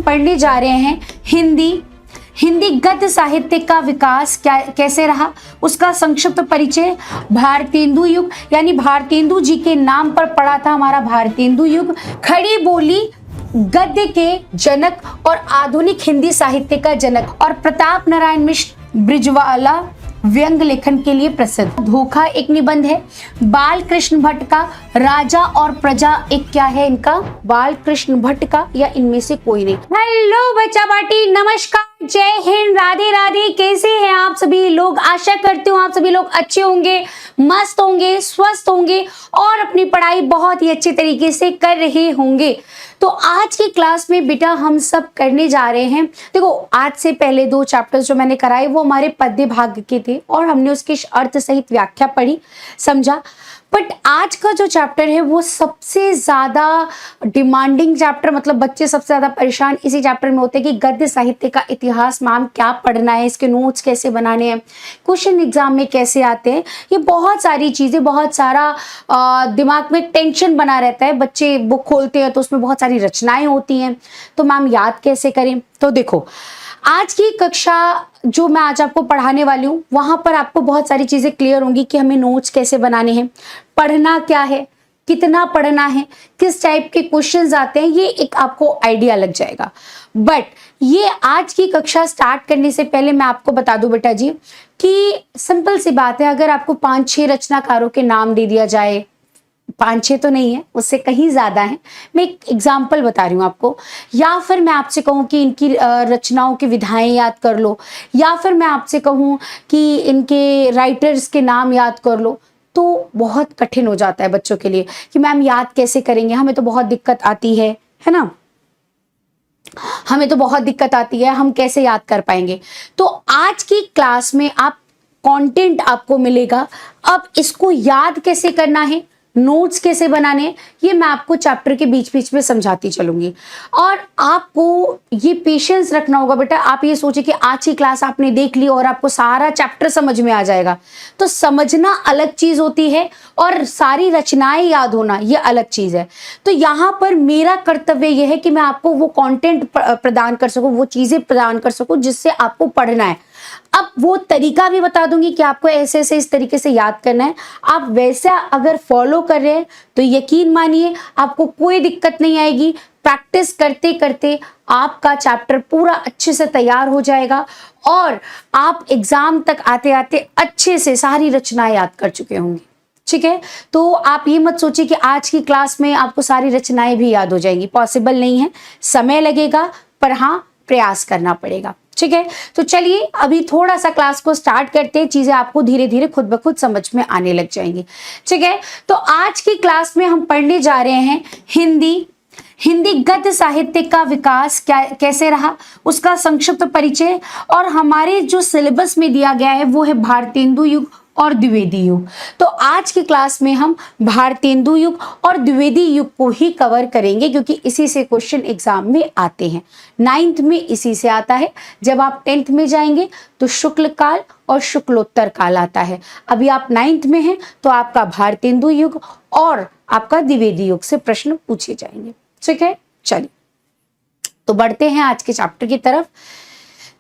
पढ़ने जा रहे हैं हिंदी गद्य साहित्य का विकास कैसे रहा, उसका संक्षिप्त परिचय। भारतेंदु युग यानी भारतेंदु जी के नाम पर पड़ा था हमारा भारतेंदु युग। खड़ी बोली गद्य के जनक और आधुनिक हिंदी साहित्य का जनक, और प्रताप नारायण मिश्र ब्रिजवाला व्यंग लेखन के लिए प्रसिद्ध। धोखा एक निबंध है। बाल कृष्ण भट्ट का राजा और प्रजा एक क्या है इनका, बाल कृष्ण भट्ट का, या इनमें से कोई नहीं। हेलो बच्चा पार्टी, नमस्कार, जय हिंद, राधे राधे। कैसे हैं आप सभी लोग? आशा करती हूँ आप सभी लोग अच्छे होंगे, मस्त होंगे, स्वस्थ होंगे और अपनी पढ़ाई बहुत ही अच्छे तरीके से कर रहे होंगे। तो आज की क्लास में बेटा हम सब करने जा रहे हैं, देखो आज से पहले 2 चैप्टर्स जो मैंने कराए वो हमारे पद्य भाग के थे और हमने उसकी अर्थ सहित व्याख्या पढ़ी, समझा। बट आज का जो चैप्टर है वो सबसे ज्यादा डिमांडिंग चैप्टर, मतलब बच्चे सबसे ज्यादा परेशान इसी चैप्टर में होते हैं कि गद्य साहित्य का इतिहास मैम क्या पढ़ना है, इसके नोट्स कैसे बनाने हैं, क्वेश्चन एग्जाम में कैसे आते हैं, ये बहुत सारी चीजें, बहुत सारा दिमाग में टेंशन बना रहता है। बच्चे बुक खोलते हैं तो उसमें बहुत सारी रचनाएं होती हैं, तो मैम याद कैसे करें। तो देखो आज की कक्षा जो मैं आज आपको पढ़ाने वाली हूँ वहां पर आपको बहुत सारी चीजें क्लियर होंगी कि हमें नोट्स कैसे बनाने हैं, पढ़ना क्या है, कितना पढ़ना है, किस टाइप के क्वेश्चंस आते हैं, ये एक आपको आइडिया लग जाएगा। बट ये आज की कक्षा स्टार्ट करने से पहले मैं आपको बता दूं बेटा जी कि सिंपल सी बात है, अगर आपको 5-6 रचनाकारों के नाम दे दिया जाए, 5-6 तो नहीं है, उससे कहीं ज्यादा है, मैं एक एग्जाम्पल बता रही हूँ आपको, या फिर मैं आपसे कहूँ कि इनकी रचनाओं की विधाएं याद कर लो, या फिर मैं आपसे कहूँ कि इनके राइटर्स के नाम याद कर लो, तो बहुत कठिन हो जाता है बच्चों के लिए कि मैम याद कैसे करेंगे, हमें तो बहुत दिक्कत आती है ना, हमें तो बहुत दिक्कत आती है, हम कैसे याद कर पाएंगे। तो आज की क्लास में आप कंटेंट आपको मिलेगा, अब इसको याद कैसे करना है, नोट्स कैसे बनाने हैं, ये मैं आपको चैप्टर के बीच बीच में समझाती चलूंगी। और आपको ये पेशेंस रखना होगा बेटा। आप ये सोचे कि आज की क्लास आपने देख ली और आपको सारा चैप्टर समझ में आ जाएगा, तो समझना अलग चीज होती है और सारी रचनाएं याद होना ये अलग चीज है। तो यहाँ पर मेरा कर्तव्य यह है कि मैं आपको वो कंटेंट प्रदान कर सकूं, वो चीजें प्रदान कर सकूं जिससे आपको पढ़ना है। अब वो तरीका भी बता दूंगी कि आपको ऐसे ऐसे इस तरीके से याद करना है। आप वैसा अगर फॉलो कर रहे हैं तो यकीन मानिए आपको कोई दिक्कत नहीं आएगी। प्रैक्टिस करते करते आपका चैप्टर पूरा अच्छे से तैयार हो जाएगा और आप एग्जाम तक आते आते अच्छे से सारी रचनाएं याद कर चुके होंगे। ठीक है, तो आप ये मत सोचिए कि आज की क्लास में आपको सारी रचनाएं भी याद हो जाएंगी, पॉसिबल नहीं है, समय लगेगा, पर हाँ प्रयास करना पड़ेगा। ठीक है, तो चलिए अभी थोड़ा सा क्लास को स्टार्ट करते हैं, चीजें आपको धीरे धीरे खुद ब खुद समझ में आने लग जाएंगी। ठीक है, तो आज की क्लास में हम पढ़ने जा रहे हैं हिंदी गद्य साहित्य का विकास कैसे रहा, उसका संक्षिप्त परिचय, और हमारे जो सिलेबस में दिया गया है वो है भारतेंदु युग और द्विवेदी युग। तो आज की क्लास में हम भारतेंदु युग और द्विवेदी युग को ही कवर करेंगे क्योंकि इसी से क्वेश्चन एग्जाम में आते हैं। 9th में इसी से आता है, जब आप 10th में जाएंगे तो शुक्ल काल और शुक्लोत्तर काल आता है। अभी आप 9th में हैं तो आपका भारतेंदु युग और आपका द्विवेदी युग से प्रश्न पूछे जाएंगे। ठीक है, चलिए तो बढ़ते हैं आज के चैप्टर की तरफ,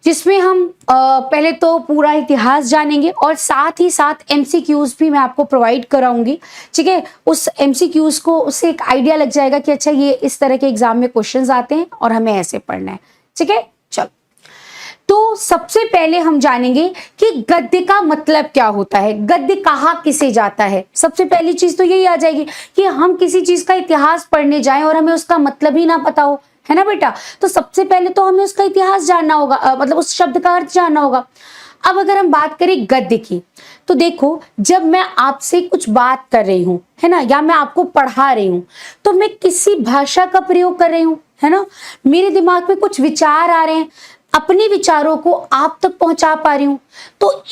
जिसमें हम पहले तो पूरा इतिहास जानेंगे और साथ ही साथ MCQs भी मैं आपको प्रोवाइड कराऊंगी। ठीक है, उस MCQs को उससे एक आइडिया लग जाएगा कि अच्छा ये इस तरह के एग्जाम में क्वेश्चंस आते हैं और हमें ऐसे पढ़ना है। ठीक है, चलो तो सबसे पहले हम जानेंगे कि गद्य का मतलब क्या होता है, गद्य कहा किसे जाता है। सबसे पहली चीज तो यही आ जाएगी कि हम किसी चीज का इतिहास पढ़ने जाएं और हमें उसका मतलब ही ना पता हो, है ना बेटा। तो सबसे पहले तो हमें उसका इतिहास जानना होगा, मतलब उस शब्द का अर्थ जानना होगा। अब अगर हम बात करें गद्य की, तो देखो जब मैं आपसे कुछ बात कर रही हूं, है ना, या मैं आपको पढ़ा रही हूं, तो मैं किसी भाषा का प्रयोग कर रही हूं, है ना, मेरे दिमाग में कुछ विचार आ रहे हैं, अपने विचारों को आप तक पहुंचा पा रही हूं, तो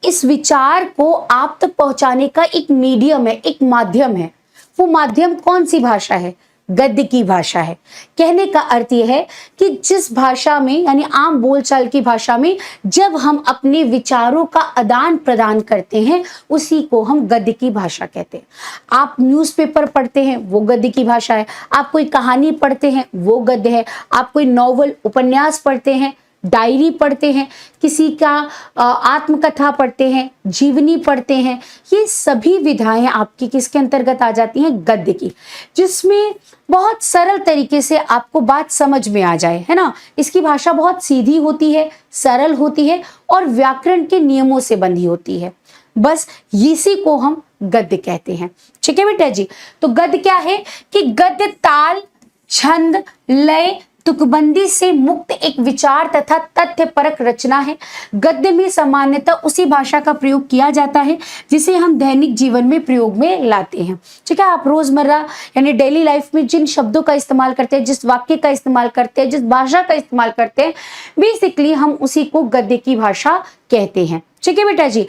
इस विचार को आप तक पहुंचाने का एक मीडियम है, एक माध्यम है। वो माध्यम कौन सी भाषा है? गद्य की भाषा है। कहने का अर्थ यह है कि जिस भाषा में यानी आम बोलचाल की भाषा में जब हम अपने विचारों का आदान प्रदान करते हैं उसी को हम गद्य की भाषा कहते हैं। आप न्यूज़पेपर पढ़ते हैं वो गद्य की भाषा है, आप कोई कहानी पढ़ते हैं वो गद्य है, आप कोई नॉवल उपन्यास पढ़ते हैं, डायरी पढ़ते हैं, किसी का आत्मकथा पढ़ते हैं, जीवनी पढ़ते हैं, ये सभी विधाएं आपकी किसके अंतर्गत आ जाती हैं? गद्य की, जिसमें बहुत सरल तरीके से आपको बात समझ में आ जाए, है ना। इसकी भाषा बहुत सीधी होती है, सरल होती है और व्याकरण के नियमों से बंधी होती है। बस इसी को हम गद्य कहते हैं। ठीक है बेटा जी। तो गद्य क्या है कि गद्य ताल, छंद, लय, तुकबंदी से मुक्त एक विचार तथा तथ्य परक रचना है। गद्य में सामान्यतः उसी भाषा का प्रयोग किया जाता है जिसे हम दैनिक जीवन में प्रयोग में लाते हैं। ठीक है, आप रोजमर्रा यानी डेली लाइफ में जिन शब्दों का इस्तेमाल करते हैं, जिस वाक्य का इस्तेमाल करते हैं, जिस भाषा का इस्तेमाल करते हैं, बेसिकली हम उसी को गद्य की भाषा कहते हैं। ठीक है बेटा जी।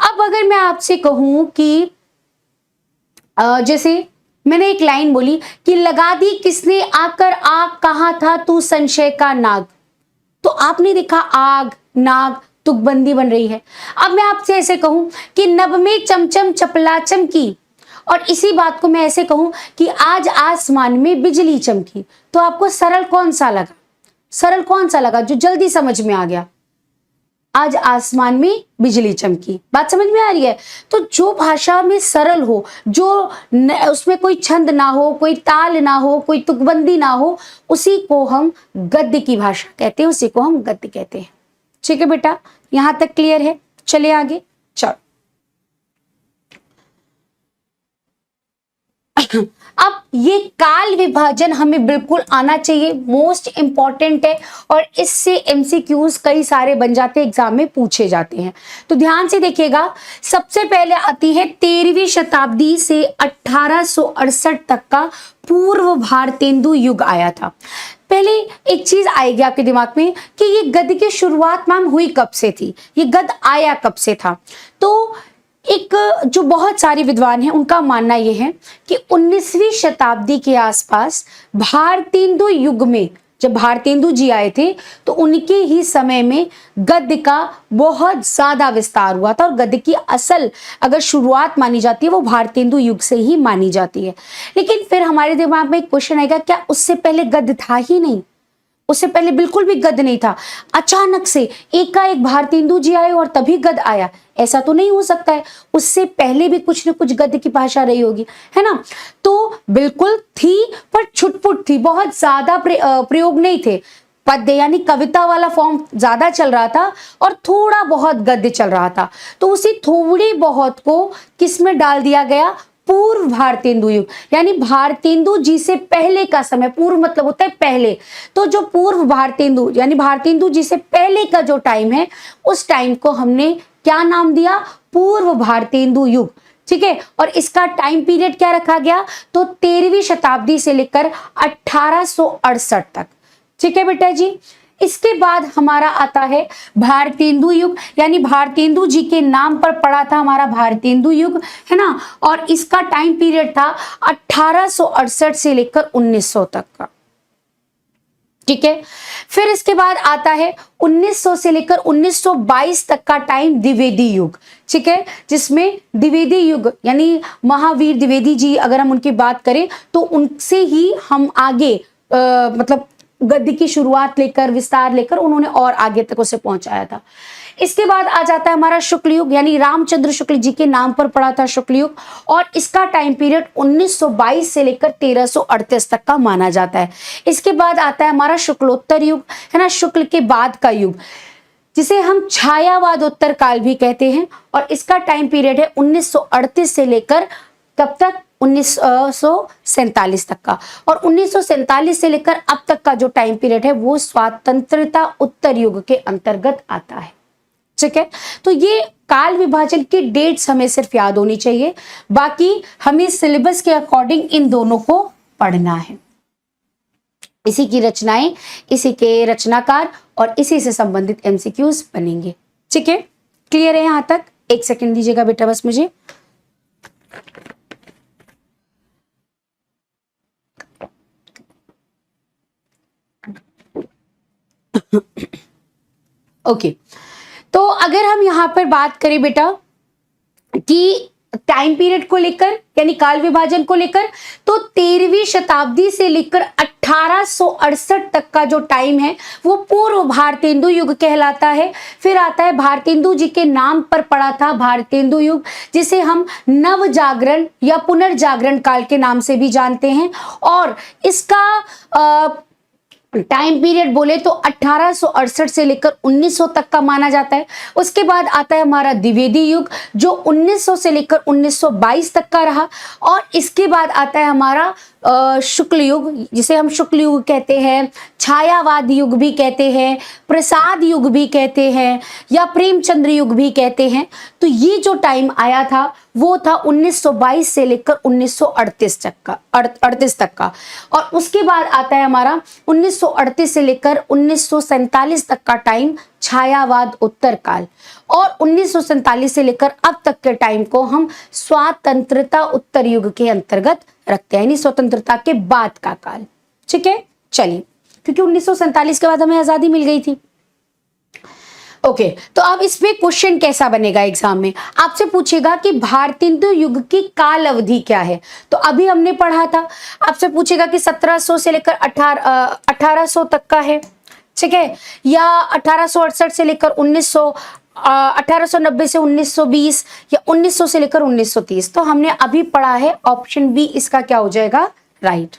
अब अगर मैं आपसे कहूं कि जैसे मैंने एक लाइन बोली कि लगा दी किसने आकर आग, कहा था तू संशय का नाग, तो आपने देखा आग, नाग, तुकबंदी बन रही है। अब मैं आपसे ऐसे कहूं कि नभ में चमचम चपलाचम की, और इसी बात को मैं ऐसे कहूं कि आज आसमान में बिजली चमकी, तो आपको सरल कौन सा लगा? सरल कौन सा लगा जो जल्दी समझ में आ गया? आज आसमान में बिजली चमकी। बात समझ में आ रही है? तो जो भाषा में सरल हो, जो उसमें कोई छंद ना हो, कोई ताल ना हो, कोई तुकबंदी ना हो, उसी को हम गद्य की भाषा कहते हैं, उसी को हम गद्य कहते हैं। ठीक है बेटा, यहां तक क्लियर है? चले आगे। चलो अब ये काल विभाजन हमें बिल्कुल आना चाहिए, मोस्ट इंपॉर्टेंट है और इससे एमसीक्यूज कई सारे बन जाते हैं, एग्जाम में पूछे जाते हैं। तो ध्यान से देखिएगा, सबसे पहले आती है 13वीं शताब्दी से 1868 तक का पूर्व भारतेंदु युग आया था। पहले एक चीज आएगी आपके दिमाग में कि ये गद्य की शुरुआत मैम हुई कब से थी, ये गद्य आया कब से था। तो एक जो बहुत सारे विद्वान हैं उनका मानना यह है कि 19वीं शताब्दी के आसपास भारतेंदु युग में जब भारतेंदु जी आए थे तो उनके ही समय में गद्य का बहुत ज्यादा विस्तार हुआ था और गद्य की असल अगर शुरुआत मानी जाती है वो भारतेंदु युग से ही मानी जाती है। लेकिन फिर हमारे दिमाग में एक क्वेश्चन आएगा, क्या उससे पहले गद्य था ही नहीं? उससे पहले बिल्कुल भी गद्य नहीं था, अचानक से एकाएक भारतेंदु जी आए और तभी गद्य आया? ऐसा तो नहीं हो सकता है, उससे पहले भी कुछ न कुछ गद्य की भाषा रही होगी, है ना। तो बिल्कुल थी पर छुटपुट थी, बहुत ज्यादा प्रयोग नहीं थे। पद्य यानी कविता वाला फॉर्म ज्यादा चल रहा था और थोड़ा बहुत गद्य चल रहा था। तो उसी थोड़ी बहुत को किस में डाल दिया गया? पूर्व भारतेंदु युग, यानी भारतेंदु जी से पहले का समय। पूर्व मतलब होता है पहले, तो जो पूर्व भारतेंदु यानी भारतेंदु जी से पहले का जो टाइम है उस टाइम को हमने क्या नाम दिया? पूर्व भारतेंदु युग। ठीक है, और इसका टाइम पीरियड क्या रखा गया? तो 13वीं शताब्दी से लेकर 1868 तक। ठीक है बेटा जी। इसके बाद हमारा आता है भारतेंदु युग, यानी भारतेंदु जी के नाम पर पड़ा था हमारा भारतेंदु युग, है ना। और इसका टाइम पीरियड था 1868 से लेकर 1900 तक का। ठीक है, फिर इसके बाद आता है 1900 से लेकर 1922 तक का टाइम द्विवेदी युग। ठीक है, जिसमें द्विवेदी युग यानी महावीर द्विवेदी जी अगर हम उनकी बात करें तो उनसे ही हम आगे मतलब गद्य की शुरुआत लेकर विस्तार लेकर उन्होंने और आगे तक उसे पहुंचाया था। इसके बाद आ जाता है हमारा शुक्ल युग, यानी रामचंद्र शुक्ल जी के नाम पर पड़ा था शुक्ल युग, और इसका टाइम पीरियड 1922 से लेकर 1338 तक का माना जाता है। इसके बाद आता है हमारा शुक्लोत्तर युग, है ना, शुक्ल के बाद का युग, जिसे हम छायावादोत्तर काल भी कहते हैं, और इसका टाइम पीरियड है 1938 से लेकर कब तक? 1947 तक का। और 1947 से लेकर अब तक का जो टाइम पीरियड है वो स्वतंत्रता उत्तर युग के अंतर्गत आता है। ठीक है, तो ये काल विभाजन की डेट्स हमें सिर्फ याद होनी चाहिए, बाकी हमें सिलेबस के अकॉर्डिंग इन दोनों को पढ़ना है। इसी की रचनाएं, इसी के रचनाकार और इसी से संबंधित एमसीक्यूज बनेंगे। ठीक है, क्लियर है यहां तक? एक सेकंड दीजिएगा बेटा बस मुझे। ओके, तो अगर हम यहां पर बात करें बेटा कि टाइम पीरियड को लेकर यानी काल विभाजन को लेकर, तो 13वीं शताब्दी से लेकर 1868 तक का जो टाइम है वो पूर्व भारतेंदु युग कहलाता है। फिर आता है भारतेंदु जी के नाम पर पड़ा था भारतेंदु युग, जिसे हम नव जागरण या पुनर्जागरण काल के नाम से भी जानते हैं। और इसका टाइम पीरियड बोले तो 1868 से लेकर 1900 तक का माना जाता है। उसके बाद आता है हमारा द्विवेदी युग जो 1900 से लेकर 1922 तक का रहा। और इसके बाद आता है हमारा शुक्ल युग, जिसे हम शुक्ल युग कहते हैं, छायावाद युग भी कहते हैं, प्रसाद युग भी कहते हैं, या प्रेमचंद्र युग भी कहते हैं। तो ये जो टाइम आया था वो था 1922 से लेकर 1938 तक का। और उसके बाद आता है हमारा 1938 से लेकर 1947 तक का टाइम छायावाद उत्तर काल। और 1947 से लेकर अब तक के टाइम को हम स्वतंत्रता उत्तर युग के अंतर्गत रखते हैं, यानी स्वतंत्रता के बाद का काल। ठीक है, चलिए, क्योंकि 1947 के बाद हमें आजादी मिल गई थी। ओके, तो अब इसमें क्वेश्चन कैसा बनेगा एग्जाम में, आपसे पूछेगा कि भारतेंदु युग की काल अवधि क्या है। तो अभी हमने पढ़ा था, आपसे पूछेगा कि 1700 से लेकर 1800 तक का है, ठीक है, या 1868 से लेकर 1900, 1890 से 1920, या 1900 से लेकर 1930। तो हमने अभी पढ़ा है ऑप्शन बी इसका क्या हो जाएगा, राइट।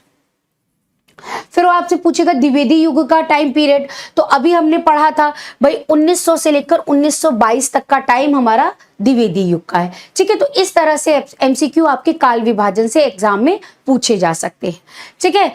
फिर वो आपसे पूछेगा द्विवेदी युग का टाइम पीरियड, तो अभी हमने पढ़ा था भाई 1900 से लेकर 1922 तक का टाइम हमारा द्विवेदी युग का है। ठीक है, तो इस तरह से एमसीक्यू आपके काल विभाजन से एग्जाम में पूछे जा सकते हैं। ठीक है,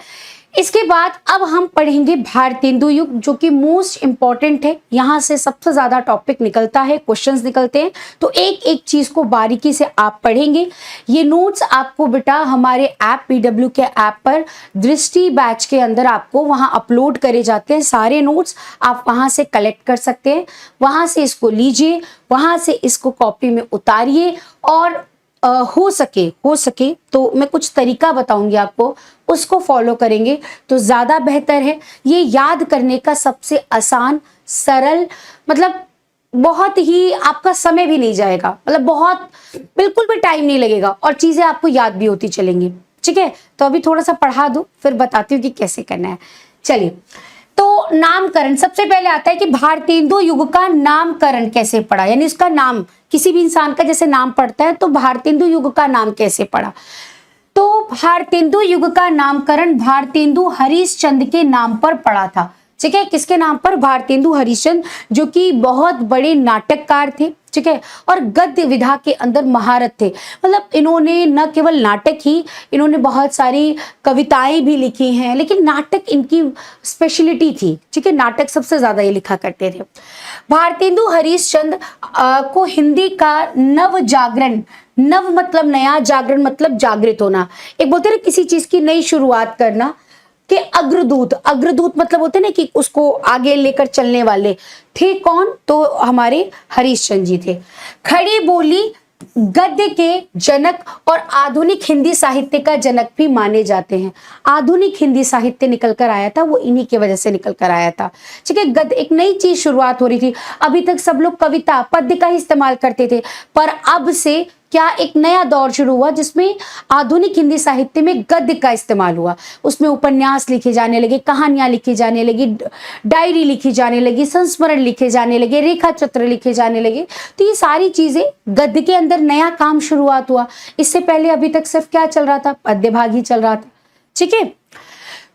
इसके बाद अब हम पढ़ेंगे भारतेंदु युग, जो कि मोस्ट इंपॉर्टेंट है। यहां से सबसे ज्यादा टॉपिक निकलता है, क्वेश्चंस निकलते हैं, तो एक एक चीज को बारीकी से आप पढ़ेंगे। ये नोट्स आपको बेटा हमारे ऐप पीडब्ल्यू के ऐप पर दृष्टि बैच के अंदर आपको वहां अपलोड करे जाते हैं। सारे नोट्स आप वहां से कलेक्ट कर सकते हैं, वहां से इसको लीजिए, वहां से इसको कॉपी में उतारिए, और हो सके तो मैं कुछ तरीका बताऊंगी आपको, उसको फॉलो करेंगे तो ज्यादा बेहतर है। ये याद करने का सबसे आसान, सरल, मतलब बहुत ही आपका समय भी नहीं जाएगा, मतलब बहुत बिल्कुल भी टाइम नहीं लगेगा, और चीजें आपको याद भी होती चलेंगी। ठीक है, तो अभी थोड़ा सा पढ़ा दो, फिर बताती हूँ कि कैसे करना है। चलिए, तो नामकरण सबसे पहले आता है कि भारतेंदु युग का नामकरण कैसे पड़ा, यानी उसका नाम, किसी भी इंसान का जैसे नाम पड़ता है तो भारतेंदु युग का नाम कैसे पड़ा। तो भारतेंदु युग का नामकरण भारतेंदु हरिश्चंद्र के नाम पर पड़ा था। ठीक है, किसके नाम पर, भारतेंदु हरिश्चंद्र, जो कि बहुत बड़े नाटककार थे। ठीक है, और गद्य विधा के अंदर महारत थे, मतलब इन्होंने न केवल नाटक ही, इन्होंने बहुत सारी कविताएं भी लिखी हैं, लेकिन नाटक इनकी स्पेशलिटी थी। ठीक है, नाटक सबसे ज्यादा ये लिखा करते थे। भारतेंदु हरिश्चंद्र को हिंदी का नव जागरण, नव मतलब नया, जागरण मतलब जागृत होना, एक बोलते हैं किसी चीज की नई शुरुआत करना, कि अग्रदूत मतलब होते ना कि उसको आगे लेकर चलने वाले थे। कौन, तो हमारे हरिश्चंद्र जी थे। खड़ी बोली गद्य के जनक और आधुनिक हिंदी साहित्य का जनक भी माने जाते हैं। आधुनिक हिंदी साहित्य निकल कर आया था, वो इन्हीं की वजह से निकल कर आया था। ठीक है, गद्य एक नई चीज शुरुआत हो रही थी। अभी तक सब लोग कविता पद्य का ही इस्तेमाल करते थे, पर अब से क्या एक नया दौर शुरू हुआ जिसमें आधुनिक हिंदी साहित्य में गद्य का इस्तेमाल हुआ। उसमें उपन्यास लिखे जाने लगे, कहानियां लिखी जाने लगी, डायरी लिखी जाने लगी, संस्मरण लिखे जाने लगे, रेखा चित्र लिखे जाने लगे। तो ये सारी चीजें गद्य के अंदर नया काम शुरुआत हुआ। इससे पहले अभी तक सिर्फ क्या चल रहा था, पद्य भाग ही चल रहा था। ठीक है,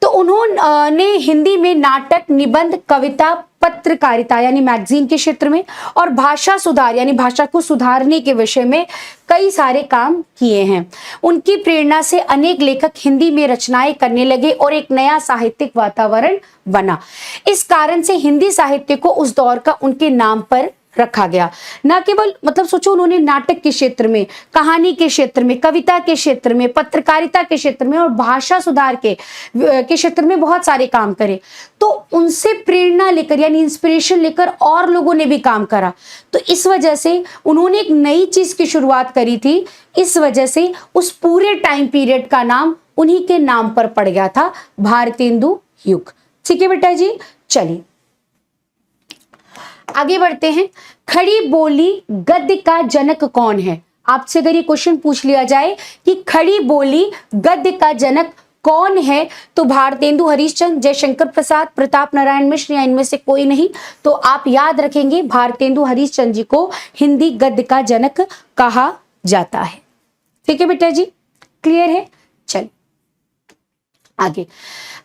तो उन्होंने हिंदी में नाटक, निबंध, कविता, पत्रकारिता यानी मैगजीन के क्षेत्र में, और भाषा सुधार यानी भाषा को सुधारने के विषय में कई सारे काम किए हैं। उनकी प्रेरणा से अनेक लेखक हिंदी में रचनाएं करने लगे और एक नया साहित्यिक वातावरण बना। इस कारण से हिंदी साहित्य को उस दौर का उनके नाम पर रखा गया। ना केवल मतलब सोचो, उन्होंने नाटक के क्षेत्र में, कहानी के क्षेत्र में, कविता के क्षेत्र में, पत्रकारिता के क्षेत्र में और भाषा सुधार के क्षेत्र में बहुत सारे काम करे। तो उनसे प्रेरणा लेकर यानी इंस्पिरेशन लेकर और लोगों ने भी काम करा। तो इस वजह से उन्होंने एक नई चीज की शुरुआत करी थी। इस वजह से उस पूरे टाइम पीरियड का नाम उन्हीं के नाम पर पड़ गया था, भारतेंदु युग। ठीक है बेटा जी, चलिए आगे बढ़ते हैं। खड़ी बोली गद्य का जनक कौन है? आपसे अगर ये क्वेश्चन पूछ लिया जाए कि खड़ी बोली गद्य का जनक कौन है, तो भारतेंदु हरिश्चंद्र, जयशंकर प्रसाद, प्रताप नारायण मिश्र या इनमें से कोई नहीं। तो आप याद रखेंगे भारतेंदु हरिश्चंद्र जी को हिंदी गद्य का जनक कहा जाता है। ठीक है बेटा जी, क्लियर है? चलिए आगे।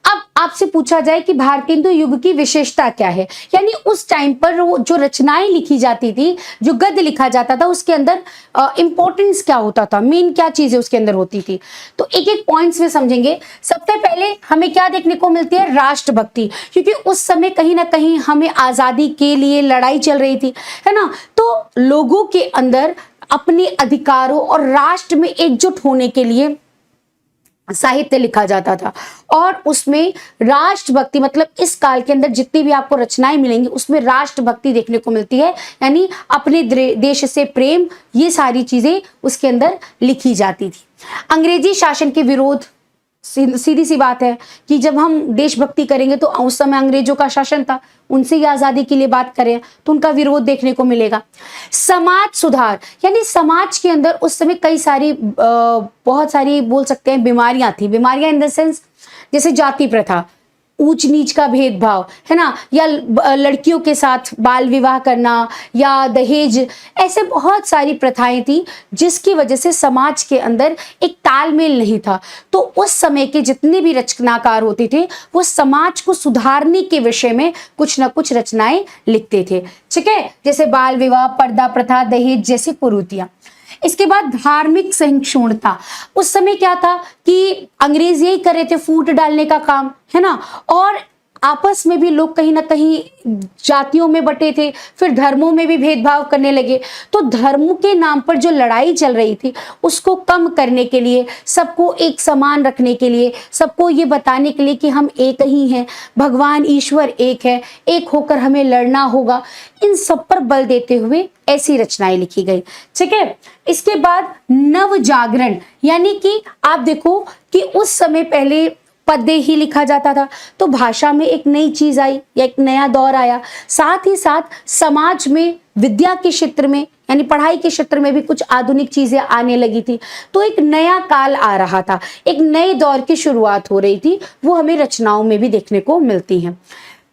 अब आपसे पूछा जाए कि भारतेंदु युग की विशेषता क्या है, यानी उस टाइम पर वो जो रचनाएं लिखी जाती थी, जो गद्य लिखा जाता था, उसके अंदर इंपॉर्टेंस क्या होता था, मेन क्या चीजें उसके अंदर होती थी। तो एक एक पॉइंट्स में समझेंगे। सबसे पहले हमें क्या देखने को मिलती है? राष्ट्रभक्ति, क्योंकि उस समय कहीं ना कहीं हमें आजादी के लिए लड़ाई चल रही थी, है ना। तो लोगों के अंदर अपने अधिकारों और राष्ट्र में एकजुट होने के लिए साहित्य लिखा जाता था, और उसमें राष्ट्रभक्ति, मतलब इस काल के अंदर जितनी भी आपको रचनाएं मिलेंगी उसमें राष्ट्रभक्ति देखने को मिलती है, यानी अपने देश से प्रेम, ये सारी चीजें उसके अंदर लिखी जाती थी। अंग्रेजी शासन के विरोध, सीधी सी बात है कि जब हम देशभक्ति करेंगे तो उस समय अंग्रेजों का शासन था, उनसे ही आजादी के लिए बात करें तो उनका विरोध देखने को मिलेगा। समाज सुधार, यानी समाज के अंदर उस समय कई सारी बहुत सारी बोल सकते हैं बीमारियां थी। बीमारियां इन द सेंस जैसे जाति प्रथा, ऊंच नीच का भेदभाव, है ना, या लड़कियों के साथ बाल विवाह करना, या दहेज, ऐसे बहुत सारी प्रथाएं थी जिसकी वजह से समाज के अंदर एक तालमेल नहीं था। तो उस समय के जितने भी रचनाकार होते थे वो समाज को सुधारने के विषय में कुछ ना कुछ रचनाएं लिखते थे। ठीक है, जैसे बाल विवाह, पर्दा प्रथा, दहेज जैसी कुरीतियां। इसके बाद धार्मिक सहिष्णुता, उस समय क्या था कि अंग्रेज यही कर रहे थे, फूट डालने का काम, है ना, और आपस में भी लोग कहीं ना कहीं जातियों में बटे थे, फिर धर्मों में भी भेदभाव करने लगे। तो धर्म के नाम पर जो लड़ाई चल रही थी उसको कम करने के लिए, सबको एक समान रखने के लिए, सबको ये बताने के लिए कि हम एक ही हैं, भगवान ईश्वर एक है, एक होकर हमें लड़ना होगा, इन सब पर बल देते हुए ऐसी रचनाएं लिखी गई। ठीक है, इसके बाद नव जागरण, यानी कि आप देखो कि उस समय पहले पद्य ही लिखा जाता था, तो भाषा में एक नई चीज आई या एक नया दौर आया। साथ ही साथ समाज में, विद्या के क्षेत्र में, यानी पढ़ाई के क्षेत्र में भी कुछ आधुनिक चीजें आने लगी थी। तो एक नया काल आ रहा था, एक नए दौर की शुरुआत हो रही थी, वो हमें रचनाओं में भी देखने को मिलती हैं।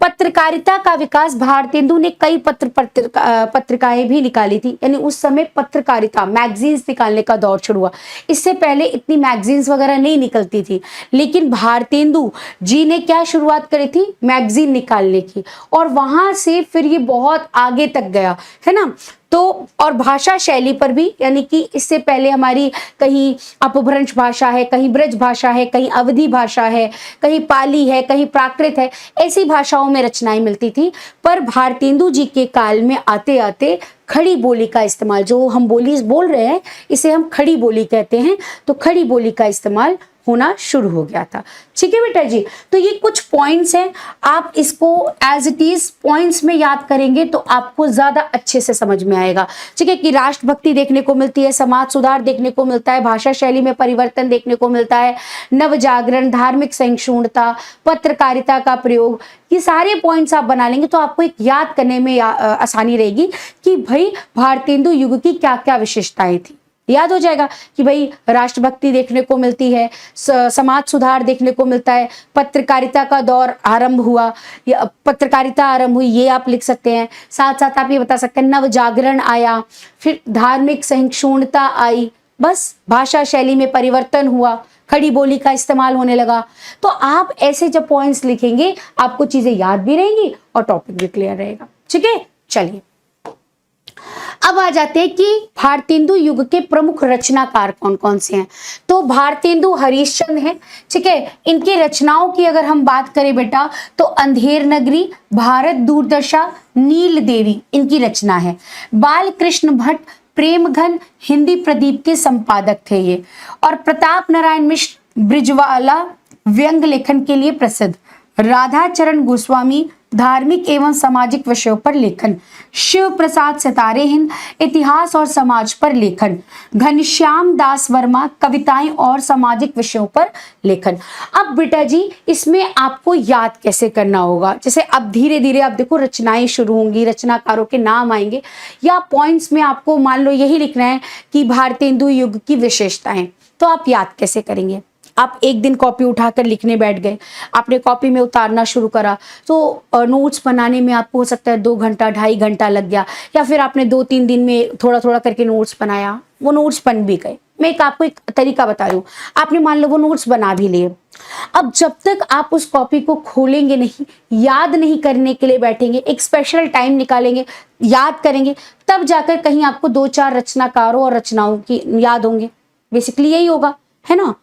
पत्रकारिता का विकास, भारतेंदु ने कई पत्रिकाएं भी निकाली थी, यानी उस समय पत्रकारिता, मैगजीन्स निकालने का दौर शुरू हुआ। इससे पहले इतनी मैगजीन्स वगैरह नहीं निकलती थी, लेकिन भारतेंदु जी ने क्या शुरुआत करी थी? मैगजीन निकालने की, और वहां से फिर ये बहुत आगे तक गया, है ना। तो और भाषा शैली पर भी, यानी कि इससे पहले हमारी कहीं अपभ्रंश भाषा है, कहीं ब्रज भाषा है, कहीं अवधी भाषा है, कहीं पाली है, कहीं प्राकृत है, ऐसी भाषाओं में रचनाएं मिलती थी। पर भारतेंदु जी के काल में आते आते खड़ी बोली का इस्तेमाल, जो हम बोली बोल रहे हैं इसे हम खड़ी बोली कहते हैं, तो खड़ी बोली का इस्तेमाल होना शुरू हो गया था। ठीक है बेटा जी, तो ये कुछ पॉइंट्स हैं, आप इसको एज इट इज पॉइंट्स में याद करेंगे तो आपको ज्यादा अच्छे से समझ में आएगा। ठीक है, कि राष्ट्रभक्ति देखने को मिलती है, समाज सुधार देखने को मिलता है, भाषा शैली में परिवर्तन देखने को मिलता है, नव जागरण, धार्मिक सहिष्णुता, पत्रकारिता का प्रयोग, ये सारे पॉइंट्स आप बना लेंगे तो आपको एक याद करने में आसानी रहेगी कि भाई भारतेंदु युग की क्या क्या विशेषताएं थी। याद हो जाएगा कि भाई राष्ट्रभक्ति देखने को मिलती है, समाज सुधार देखने को मिलता है, पत्रकारिता का दौर आरंभ हुआ या पत्रकारिता आरंभ हुई, ये आप लिख सकते हैं। साथ साथ आप ये बता सकते हैं नव जागरण आया, फिर धार्मिक सहिष्णुता आई, बस भाषा शैली में परिवर्तन हुआ, खड़ी बोली का इस्तेमाल होने लगा। तो आप ऐसे जब पॉइंट्स लिखेंगे आपको चीजें याद भी रहेंगी और टॉपिक भी क्लियर रहेगा। ठीक है, चलिए अब आ जाते हैं कि भारतेंदु युग के प्रमुख रचनाकार कौन कौन से हैं। तो भारतेंदु हरिश्चंद्र हैं। ठीक है, इनकी रचनाओं की अगर हम बात करें बेटा तो अंधेर नगरी, भारत दूरदशा, नील देवी इनकी रचना है। बाल कृष्ण भट्ट प्रेमघन हिंदी प्रदीप के संपादक थे ये, और प्रताप नारायण मिश्र ब्रिजवाला व्यंग लेखन के लिए प्रसिद्ध। राधाचरण गोस्वामी धार्मिक एवं सामाजिक विषयों पर लेखन, शिव प्रसाद सितारे हिंद इतिहास और समाज पर लेखन, घनश्याम दास वर्मा कविताएं और सामाजिक विषयों पर लेखन। अब बेटा जी इसमें आपको याद कैसे करना होगा, जैसे अब धीरे धीरे आप देखो रचनाएं शुरू होंगी, रचनाकारों के नाम आएंगे, या पॉइंट्स में आपको मान लो यही लिखना है कि भारतेंदु युग की विशेषताएं, तो आप याद कैसे करेंगे। आप एक दिन कॉपी उठाकर लिखने बैठ गए, आपने कॉपी में उतारना शुरू करा, तो नोट्स बनाने में आपको हो सकता है 2 घंटा 2.5 घंटा लग गया, या फिर आपने 2-3 दिन में थोड़ा थोड़ा करके नोट्स बनाया, वो नोट्स बन भी गए। मैं आपको एक तरीका बता रही हूँ, आपने मान लो वो नोट्स बना भी लिए, अब जब तक आप उस कॉपी को खोलेंगे नहीं, याद नहीं करने के लिए बैठेंगे, एक स्पेशल टाइम निकालेंगे, याद करेंगे, तब जाकर कहीं आपको 2-4 रचनाकारों और रचनाओं की याद होंगे। बेसिकली यही होगा, है ना।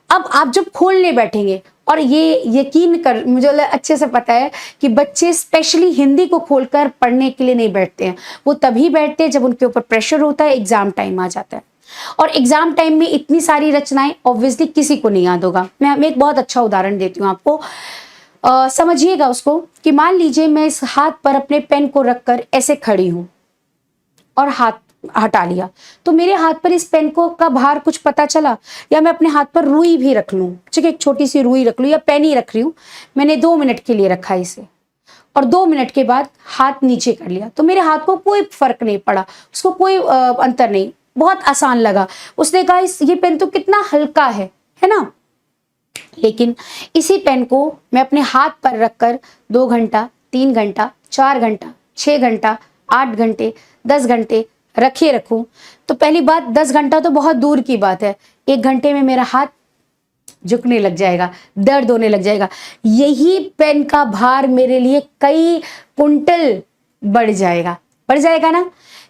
अब आप जब खोलने बैठेंगे, और ये यकीन कर मुझे अच्छे से पता है कि बच्चे स्पेशली हिंदी को खोलकर पढ़ने के लिए नहीं बैठते हैं, वो तभी बैठते हैं जब उनके ऊपर प्रेशर होता है, एग्जाम टाइम आ जाता है, और एग्जाम टाइम में इतनी सारी रचनाएं ऑब्वियसली किसी को नहीं याद होगा। मैं एक बहुत अच्छा उदाहरण देती हूँ आपको, समझिएगा उसको, कि मान लीजिए मैं इस हाथ पर अपने पेन को रखकर ऐसे खड़ी हूं और हाथ हटा लिया, तो मेरे हाथ पर इस पेन को का भार कुछ पता चला, या मैं अपने हाथ पर रुई भी रख लूं, ठीक है, एक छोटी सी रुई रख लूं या पेन ही रख रही हूं, मैंने 2 मिनट के लिए रखा इसे, और 2 मिनट के बाद हाथ नीचे कर लिया, तो मेरे हाथ को कोई फर्क नहीं पड़ा, उसको कोई अंतर नहीं, बहुत आसान लगा। उसने कहा ये पेन तो कितना हल्का है ना। लेकिन इसी पेन को मैं अपने हाथ पर रखकर 2 घंटा 3 घंटा 4 घंटा 6 घंटा 8 घंटे 10 घंटे रखे रखूं, तो पहली बात 10 घंटा तो बहुत दूर की बात है, 1 घंटे में मेरा हाथ झुकने लग जाएगा, दर्द होने लग जाएगा, यही पेन का भार मेरे लिए कई कुंटल बढ़ जाएगा ना,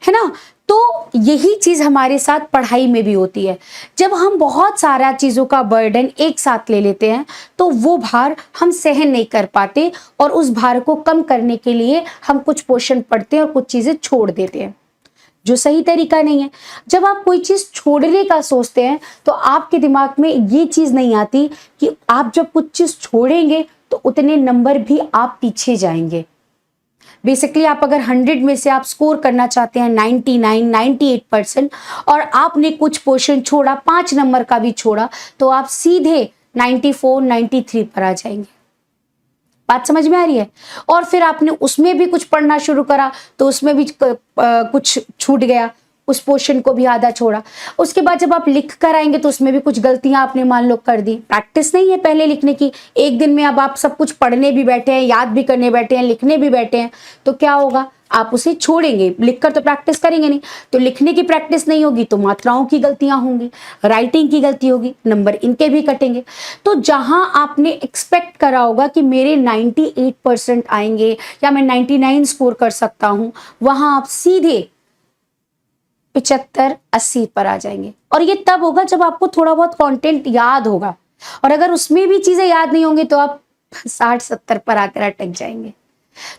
है ना। तो यही चीज हमारे साथ पढ़ाई में भी होती है, जब हम बहुत सारा चीजों का बर्डन एक साथ ले लेते हैं तो वो भार हम सहन नहीं कर पाते, और उस भार को कम करने के लिए हम कुछ पोर्शन पढ़ते हैं और कुछ चीजें छोड़ देते हैं, जो सही तरीका नहीं है। जब आप कोई चीज छोड़ने का सोचते हैं तो आपके दिमाग में ये चीज नहीं आती कि आप जब कुछ चीज छोड़ेंगे तो उतने नंबर भी आप पीछे जाएंगे। बेसिकली आप अगर 100 में से आप स्कोर करना चाहते हैं 99, 98%, और आपने कुछ पोर्शन छोड़ा, 5 नंबर का भी छोड़ा, तो आप सीधे 94, 93 पर आ जाएंगे। बात समझ में आ रही है। और फिर आपने उसमें भी कुछ पढ़ना शुरू करा तो उसमें भी कुछ छूट गया, उस पोर्शन को भी आधा छोड़ा। उसके बाद जब आप लिख कर आएंगे तो उसमें भी कुछ गलतियां आपने मान लो कर दी, प्रैक्टिस नहीं है पहले लिखने की, एक दिन में अब आप सब कुछ पढ़ने भी बैठे हैं, याद भी करने बैठे हैं, लिखने भी बैठे हैं, तो क्या होगा, आप उसे छोड़ेंगे। लिखकर तो प्रैक्टिस करेंगे नहीं, तो लिखने की प्रैक्टिस नहीं होगी तो मात्राओं की गलतियां होंगी, राइटिंग की गलती होगी, नंबर इनके भी कटेंगे। तो जहां आपने एक्सपेक्ट करा होगा कि मेरे 98% आएंगे या मैं 99 स्कोर कर सकता हूं, वहां आप सीधे 75-80 पर आ जाएंगे। और ये तब होगा जब आपको थोड़ा बहुत कंटेंट याद होगा, और अगर उसमें भी चीजें याद नहीं होंगी तो आप 60-70 पर आकर अटक जाएंगे।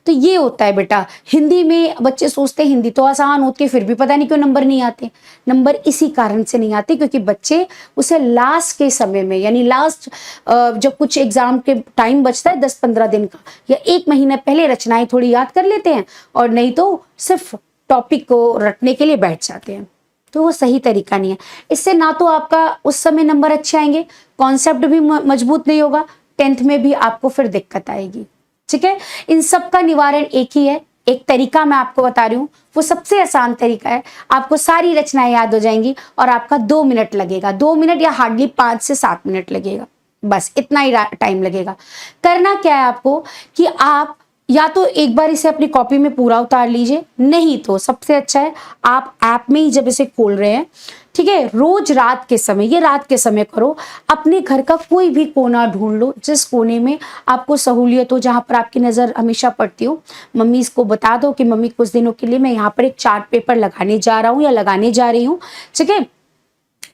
तो ये होता है बेटा। हिंदी में बच्चे सोचते हैं हिंदी तो आसान होती है, फिर भी पता नहीं क्यों नंबर नहीं आते। नंबर इसी कारण से नहीं आते क्योंकि बच्चे उसे लास्ट के समय में, यानी लास्ट जब कुछ एग्जाम के टाइम बचता है 10-15 दिन का या 1 महीना पहले रचनाएं थोड़ी याद कर लेते हैं, और नहीं तो सिर्फ टॉपिक को रटने के लिए बैठ जाते हैं। तो वो सही तरीका नहीं है। इससे ना तो आपका उस समय नंबर अच्छे आएंगे, कॉन्सेप्ट भी मजबूत नहीं होगा, 10th में भी आपको फिर दिक्कत आएगी। ठीक है, इन सब का निवारण एक ही है, एक तरीका मैं आपको बता रही हूँ, वो सबसे आसान तरीका है। आपको सारी रचनाएं याद हो जाएंगी और आपका 2 मिनट लगेगा, 2 मिनट या हार्डली 5 से 7 मिनट लगेगा, बस इतना ही टाइम लगेगा। करना क्या है आपको कि आप या तो एक बार इसे अपनी कॉपी में पूरा उतार लीजिए, नहीं तो सबसे अच्छा है आप ऐप में ही जब इसे खोल रहे हैं, ठीक है, रोज रात के समय, ये रात के समय करो, अपने घर का कोई भी कोना ढूंढ लो जिस कोने में आपको सहूलियत हो, जहां पर आपकी नजर हमेशा पड़ती हो। मम्मी इसको बता दो कि मम्मी कुछ दिनों के लिए मैं यहाँ पर एक चार्ट पेपर लगाने जा रहा हूँ या लगाने जा रही हूँ, ठीक है,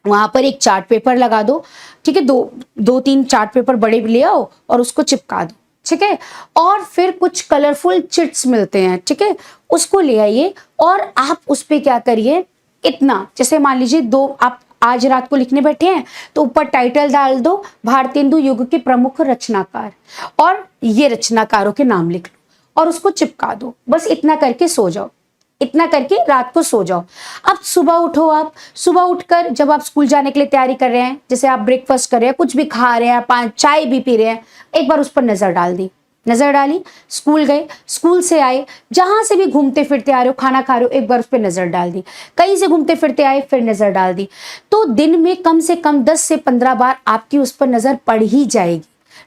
वहां पर एक चार्ट पेपर लगा दो, ठीक है, 2-3 चार्ट पेपर बड़े ले आओ और उसको चिपका दो, ठीक है। और फिर कुछ कलरफुल चिट्स मिलते हैं, ठीक है, उसको ले आइए और आप उस पे क्या करिए, इतना, जैसे मान लीजिए 2 आप आज रात को लिखने बैठे हैं तो ऊपर टाइटल डाल दो भारतेंदु युग के प्रमुख रचनाकार, और ये रचनाकारों के नाम लिख लो और उसको चिपका दो। बस इतना करके सो जाओ, इतना करके रात को सो जाओ। अब सुबह उठो, आप सुबह उठकर जब आप स्कूल जाने के लिए तैयारी कर रहे हैं, जैसे आप ब्रेकफास्ट कर रहे हैं, कुछ भी खा रहे हैं, चाय भी पी रहे हैं, एक बार उस पर नजर डाल दी, नजर डाली, स्कूल गए, स्कूल से आए, जहां से भी घूमते फिरते आ रहे हो, खाना खा रहे हो, एक बार उस पर नजर डाल दी, कहीं से घूमते फिरते आए फिर नजर डाल दी। तो दिन में कम से कम 10 से 15 बार आपकी उस पर नजर पड़ ही जाएगी,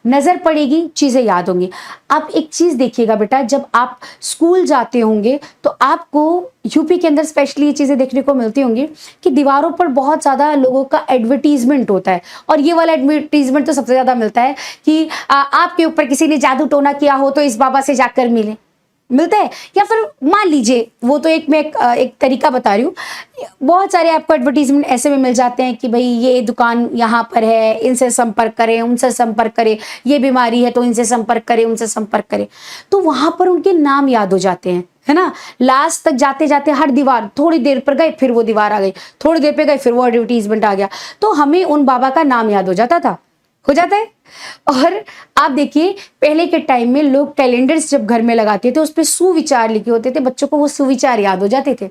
नजर पड़ेगी, चीजें याद होंगी। अब एक चीज देखिएगा बेटा, जब आप स्कूल जाते होंगे तो आपको यूपी के अंदर स्पेशली ये चीजें देखने को मिलती होंगी कि दीवारों पर बहुत ज्यादा लोगों का एडवर्टीजमेंट होता है, और ये वाला एडवर्टीजमेंट तो सबसे ज्यादा मिलता है कि आपके ऊपर किसी ने जादू टोना किया हो तो इस बाबा से जाकर मिले, मिलता है। या फिर मान लीजिए, वो तो एक मैं एक तरीका बता रही हूँ, बहुत सारे आपको एडवर्टीजमेंट ऐसे में मिल जाते हैं कि भाई ये दुकान यहाँ पर है, इनसे संपर्क करें, उनसे संपर्क करें, ये बीमारी है तो इनसे संपर्क करें, उनसे संपर्क करें। तो वहां पर उनके नाम याद हो जाते हैं, है ना। लास्ट तक जाते जाते हर दीवार, थोड़ी देर पर गए फिर वो दीवार आ गई, थोड़ी देर पे गए फिर वो एडवर्टीजमेंट आ गया, तो हमें उन बाबा का नाम याद हो जाता था, हो जाता है। और आप देखिए पहले के टाइम में लोग कैलेंडर्स जब घर में लगाते थे, उस पर सुविचार लिखे होते थे, बच्चों को वो सुविचार याद हो जाते थे।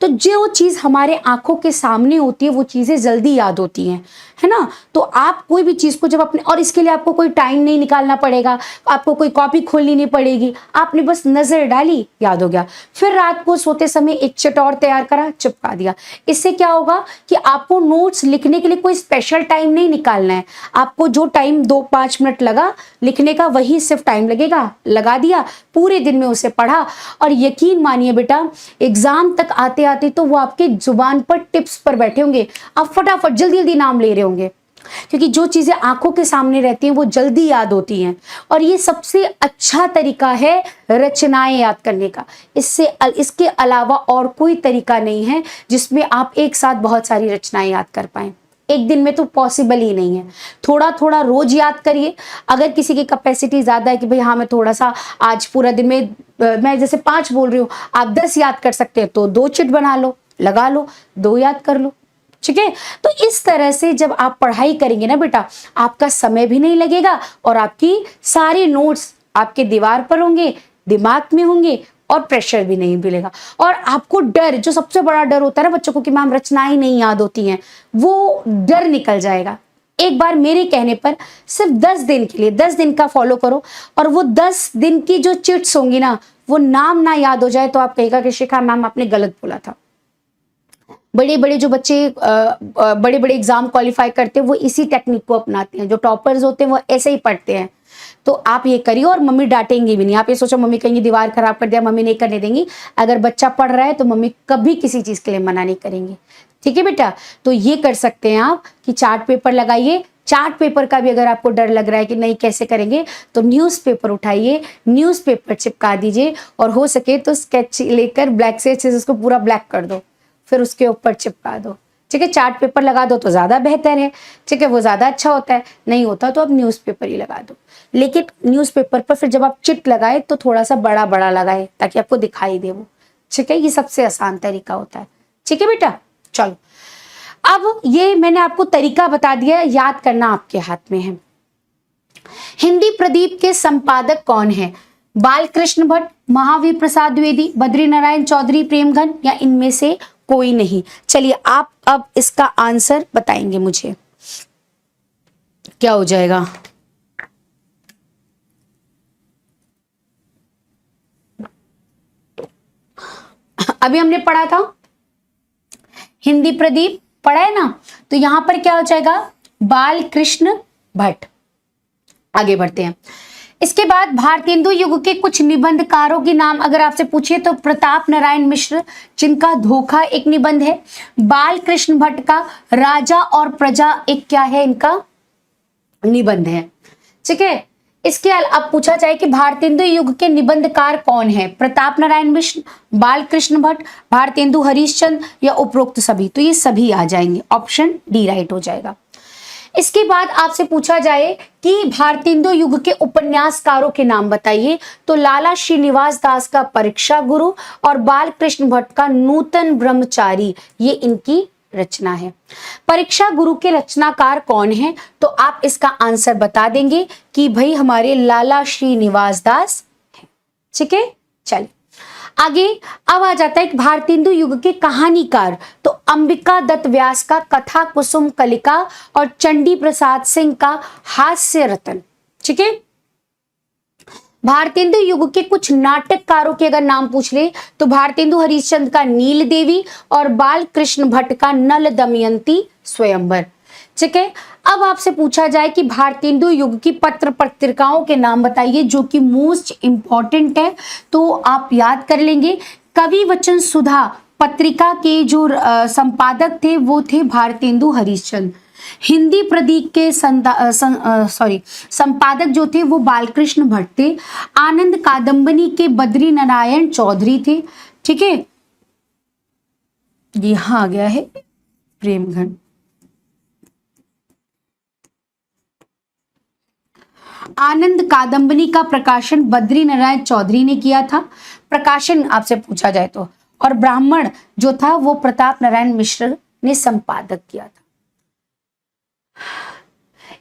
तो जो चीज हमारे आंखों के सामने होती है वो चीजें जल्दी याद होती हैं, है ना। तो आप कोई भी चीज को जब अपने, और इसके लिए आपको कोई टाइम नहीं निकालना पड़ेगा, आपको कोई कॉपी खोलनी नहीं पड़ेगी, आपने बस नजर डाली, याद हो गया। फिर रात को सोते समय एक चिट और तैयार करा, चिपका दिया। इससे क्या होगा कि आपको नोट्स लिखने के लिए कोई स्पेशल टाइम नहीं निकालना है, आपको जो टाइम 2-5 मिनट लगा लिखने का वही सिर्फ टाइम लगेगा, लगा दिया, पूरे दिन में उसे पढ़ा। और यकीन मानिए बेटा, एग्जाम तक आते आते तो वो आपके जुबान पर टिप्स पर बैठे होंगे, आप फटाफट जल्दी जल्दी नाम ले रहे होंगे, क्योंकि जो चीजें आंखों के सामने रहती हैं वो जल्दी याद होती हैं। और ये सबसे अच्छा तरीका है रचनाएं याद करने का। इसके अलावा और कोई तरीका नहीं है जिसमें आप एक साथ बहुत सारी रचनाएं याद कर पाएं। एक दिन में तो पॉसिबल ही नहीं है, थोड़ा थोड़ा रोज याद करिए। अगर किसी की कैपेसिटी ज्यादा है कि भाई हाँ मैं थोड़ा सा आज पूरा दिन में, मैं जैसे 5 बोल रही हूँ, आप 10 याद कर सकते हैं तो 2 चिट बना लो, लगा लो, 2 याद कर लो, ठीक है। तो इस तरह से जब आप पढ़ाई करेंगे ना बेटा, आपका समय भी नहीं लगेगा और आपकी सारी नोट्स आपके दीवार पर होंगे, दिमाग में होंगे, और प्रेशर भी नहीं मिलेगा। और आपको डर, जो सबसे बड़ा डर होता है ना बच्चों को कि मैम रचनाएं नहीं याद होती हैं, वो डर निकल जाएगा। एक बार मेरे कहने पर सिर्फ 10 दिन के लिए, 10 दिन का फॉलो करो, और वो 10 दिन की जो चिट्स होंगी ना, वो नाम ना याद हो जाए तो आप कहेगा कि शिखा मैम आपने गलत बोला था। बड़े बड़े जो बच्चे बड़े बड़े एग्जाम क्वालिफाई करते हैं वो इसी टेक्निक को अपनाते हैं, जो टॉपर्स होते हैं वो ऐसे ही पढ़ते हैं। तो आप ये करिए, और मम्मी डांटेंगी भी नहीं। आप ये सोचो मम्मी कहेंगी दीवार खराब कर दिया, मम्मी नहीं करने देंगी। अगर बच्चा पढ़ रहा है तो मम्मी कभी किसी चीज के लिए मना नहीं करेंगी, ठीक है बेटा। तो ये कर सकते हैं आप कि चार्ट पेपर लगाइए। चार्ट पेपर का भी अगर आपको डर लग रहा है कि नहीं कैसे करेंगे, तो न्यूज़पेपर उठाइए, न्यूज़पेपर चिपका दीजिए, और हो सके तो स्केच लेकर ब्लैक से उसको पूरा ब्लैक कर दो, फिर उसके ऊपर चिपका दो, ठीक है। चार्ट पेपर लगा दो तो ज्यादा बेहतर है, ठीक है, वो ज्यादा अच्छा होता है। नहीं होता तो आप न्यूज़पेपर ही लगा दो, लेकिन न्यूज़पेपर पर फिर जब आप चिट लगाए तो थोड़ा सा बड़ा बड़ा लगाए ताकि आपको दिखाई दे वो, ठीक है। ये सबसे आसान तरीका होता है, ठीक है बेटा। चलो, अब ये मैंने आपको तरीका बता दिया, याद करना आपके हाथ में है। हिंदी प्रदीप के संपादक कौन है? बालकृष्ण भट्ट, महावीर प्रसाद द्विवेदी, बद्री नारायण चौधरी, प्रेमघन, या इनमें से कोई नहीं? चलिए आप अब इसका आंसर बताएंगे मुझे, क्या हो जाएगा? अभी हमने पढ़ा था हिंदी प्रदीप, पढ़ा है ना, तो यहां पर क्या हो जाएगा? बालकृष्ण भट्ट। आगे बढ़ते हैं। इसके बाद भारतेंदु युग के कुछ निबंधकारों के नाम अगर आपसे पूछे तो प्रताप नारायण मिश्र, जिनका धोखा एक निबंध है। बालकृष्ण भट्ट का राजा और प्रजा एक क्या है, इनका निबंध है, ठीक है। इसके अब पूछा जाए कि भारतेंदु युग के निबंधकार कौन है? प्रताप नारायण मिश्र, बालकृष्ण भट्ट, भारतेंदु हरिश्चंद्र, या उपरोक्त सभी? तो ये सभी आ जाएंगे, ऑप्शन डी राइट हो जाएगा। इसके बाद आपसे पूछा जाए कि भारतेंदु युग के उपन्यासकारों के नाम बताइए, तो लाला श्रीनिवास दास का परीक्षा गुरु और बालकृष्ण भट्ट का नूतन ब्रह्मचारी, ये इनकी रचना है। परीक्षा गुरु के रचनाकार कौन है? तो आप इसका आंसर बता देंगे कि भाई हमारे लाला श्रीनिवास दास है। ठीक है, चलिए आगे। अब आ जाता है एक भारतेंदु युग के कहानीकार, तो अंबिका दत्त व्यास का कथा कुसुम कलिका और चंडी प्रसाद सिंह का हास्य रतन। ठीक है, भारतेंदु युग के कुछ नाटककारों के अगर नाम पूछ ले तो भारतेंदु हरिश्चंद्र का नील देवी और बाल कृष्ण भट्ट का नल दमयंती स्वयंवर। ठीक है, अब आपसे पूछा जाए कि भारतेंदु युग की पत्र पत्रिकाओं के नाम बताइए जो कि मोस्ट इंपॉर्टेंट है, तो आप याद कर लेंगे। कवि वचन सुधा पत्रिका के जो संपादक थे वो थे भारतेंदु हरिश्चंद्र। हिंदी प्रदीप के संपादक जो थे वो बालकृष्ण भट्ट थे। आनंद कादम्बनी के बद्री नारायण चौधरी थे। ठीक है, यहां आ गया है प्रेमघन। आनंद कादम्बनी का प्रकाशन बद्री नारायण चौधरी ने किया था, प्रकाशन आपसे पूछा जाए तो। और ब्राह्मण जो था वो प्रताप नारायण मिश्र ने संपादक किया था।